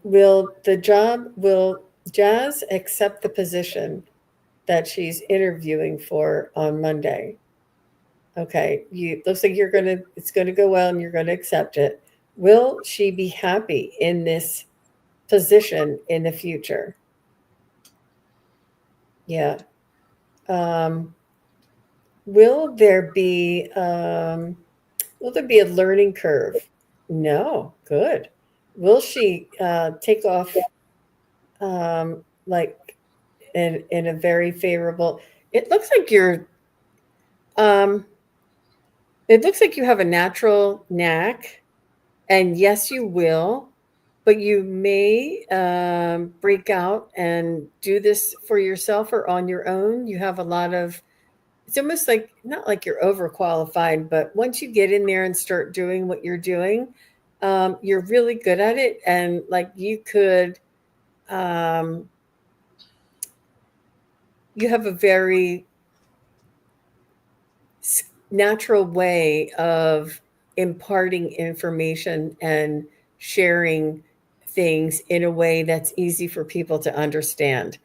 Speaker 1: Will Jazz accept the position that she's interviewing for on Monday? Okay, looks like it's gonna go well and you're gonna accept it. Will she be happy in this position in the future? Yeah. Um, will there be a learning curve? No. Good. Will she take off like in a very favorable? It looks like you're um, it looks like you have a natural knack, and yes, you will, but you may break out and do this for yourself or on your own. You have a lot of, it's almost like, not like you're overqualified, but once you get in there and start doing what you're doing, you're really good at it. And like um, you have a very natural way of imparting information and sharing things in a way that's easy for people to understand.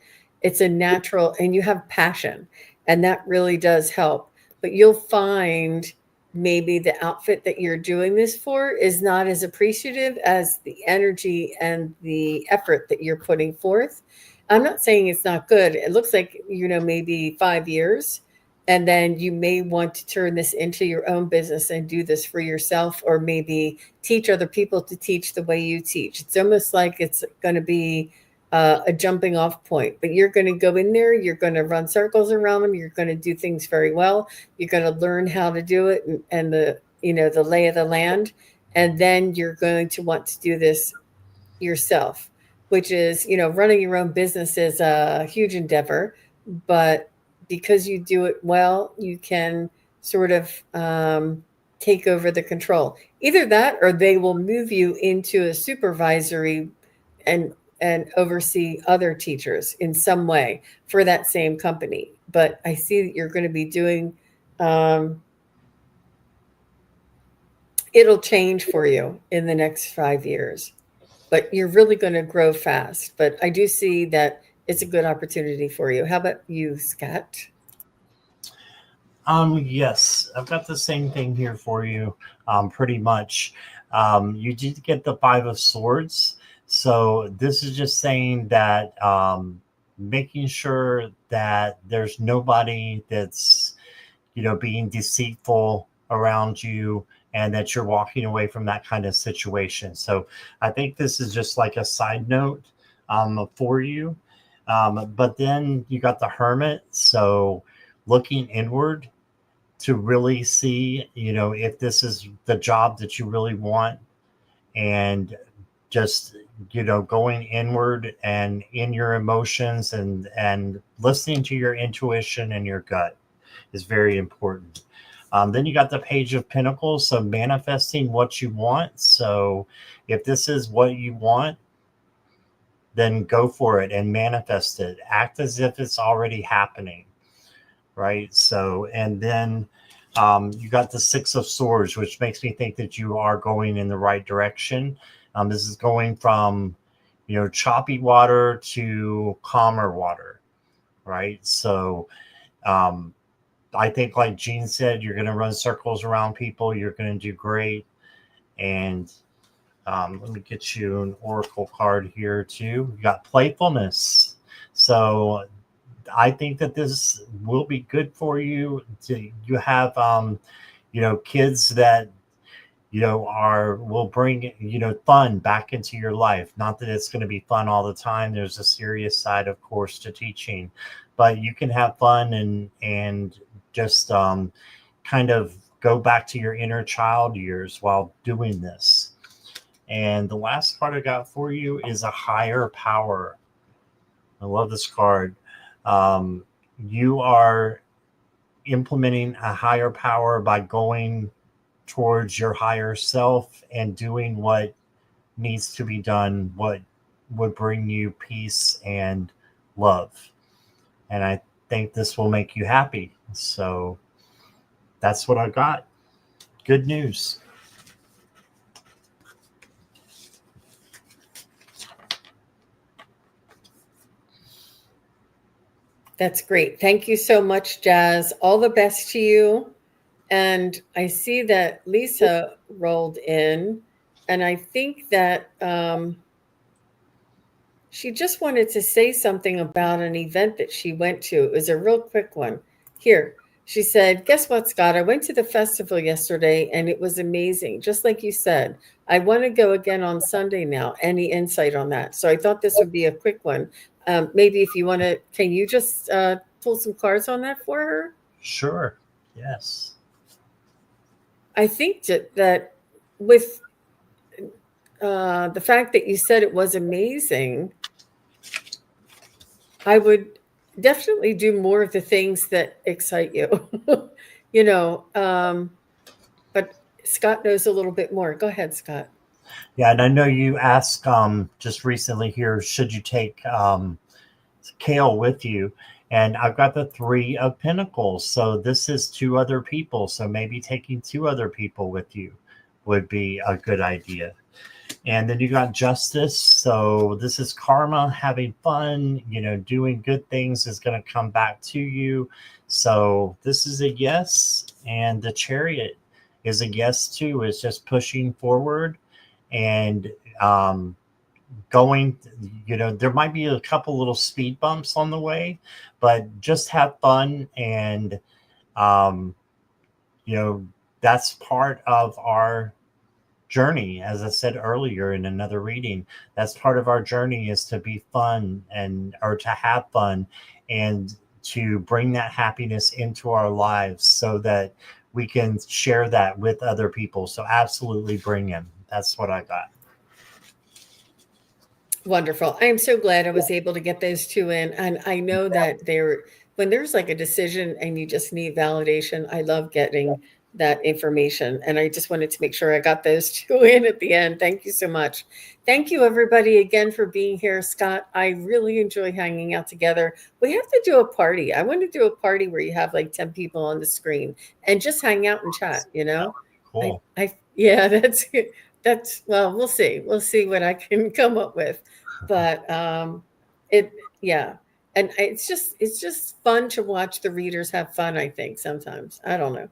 Speaker 1: It's a natural, and you have passion, and that really does help. But you'll find maybe the outfit that you're doing this for is not as appreciative as the energy and the effort that you're putting forth. I'm not saying it's not good. It looks like, maybe 5 years, and then you may want to turn this into your own business and do this for yourself, or maybe teach other people to teach the way you teach. It's almost like it's going to be a jumping off point, but you're going to go in there, you're going to run circles around them, you're going to do things very well, you're going to learn how to do it, and the lay of the land, and then you're going to want to do this yourself, which is, running your own business is a huge endeavor, but because you do it well, you can sort of take over the control. Either that, or they will move you into a supervisory and oversee other teachers in some way for that same company. But I see that you're going to be doing. It'll change for you in the next 5 years, but you're really going to grow fast. But I do see that it's a good opportunity for you. How about you, Scott?
Speaker 2: Yes, I've got the same thing here for you, pretty much. You did get the Five of Swords, so this is just saying that making sure that there's nobody that's, being deceitful around you, and that you're walking away from that kind of situation. So I think this is just like a side note for you. But then you got the Hermit, so looking inward to really see, if this is the job that you really want, and just, going inward and in your emotions, and listening to your intuition and your gut is very important. Then you got the Page of Pentacles, so manifesting what you want. So if this is what you want, then go for it and manifest it. Act as if it's already happening, right? So, and then you got the Six of Swords, which makes me think that you are going in the right direction. This is going from, choppy water to calmer water, right? So, I think, like Jean said, you're going to run circles around people. You're going to do great. And let me get you an oracle card here too. You got playfulness. So I think that this will be good for you. You have, kids that, will bring, fun back into your life. Not that it's going to be fun all the time. There's a serious side, of course, to teaching, but you can have fun and just kind of go back to your inner child years while doing this. And the last card I got for you is a higher power. I love this card. You are implementing a higher power by going towards your higher self and doing what needs to be done, what would bring you peace and love. And I think this will make you happy. So that's what I got. Good news.
Speaker 1: That's great. Thank you so much, Jazz. All the best to you. And I see that Lisa rolled in, and I think that she just wanted to say something about an event that she went to. It was a real quick one. Here, she said, "Guess what, Scott? I went to the festival yesterday, and it was amazing. Just like you said, I want to go again on Sunday now. Any insight on that?" So I thought this would be a quick one. Maybe if you want to, can you just pull some cards on that for her?
Speaker 2: Sure. Yes.
Speaker 1: I think that with the fact that you said it was amazing, I would definitely do more of the things that excite you, but Scott knows a little bit more. Go ahead, Scott.
Speaker 2: Yeah, and I know you asked just recently here, should you take Kale with you? And I've got the Three of Pentacles. So this is two other people. So maybe taking two other people with you would be a good idea. And then you got Justice. So this is karma, having fun, doing good things is going to come back to you. So this is a yes. And the Chariot is a yes too. It's just pushing forward and going, there might be a couple little speed bumps on the way, but just have fun. And, that's part of our journey. As I said earlier in another reading, that's part of our journey, is to be fun or to have fun and to bring that happiness into our lives so that we can share that with other people. So absolutely bring him. That's what I got.
Speaker 1: Wonderful. I am so glad I was able to get those two in. And I know that when there's like a decision and you just need validation, I love getting that information. And I just wanted to make sure I got those two in at the end. Thank you so much. Thank you, everybody, again for being here. Scott, I really enjoy hanging out together. We have to do a party. I want to do a party where you have like 10 people on the screen and just hang out and chat,
Speaker 2: Cool.
Speaker 1: Yeah, well, we'll see. We'll see what I can come up with. But yeah. And it's just fun to watch the readers have fun, I think, sometimes. I don't know.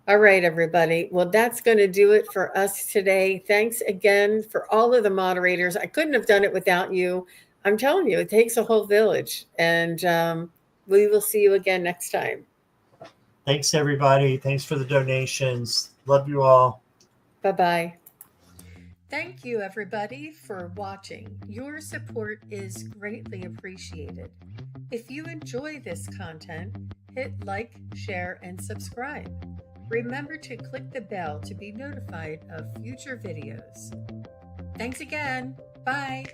Speaker 1: All right, everybody. Well, that's going to do it for us today. Thanks again for all of the moderators. I couldn't have done it without you. I'm telling you, it takes a whole village. And we will see you again next time.
Speaker 2: Thanks, everybody. Thanks for the donations. Love you all.
Speaker 1: Bye-bye. Thank you, everybody, for watching. Your support is greatly appreciated. If you enjoy this content, hit like, share, and subscribe. Remember to click the bell to be notified of future videos. Thanks again. Bye.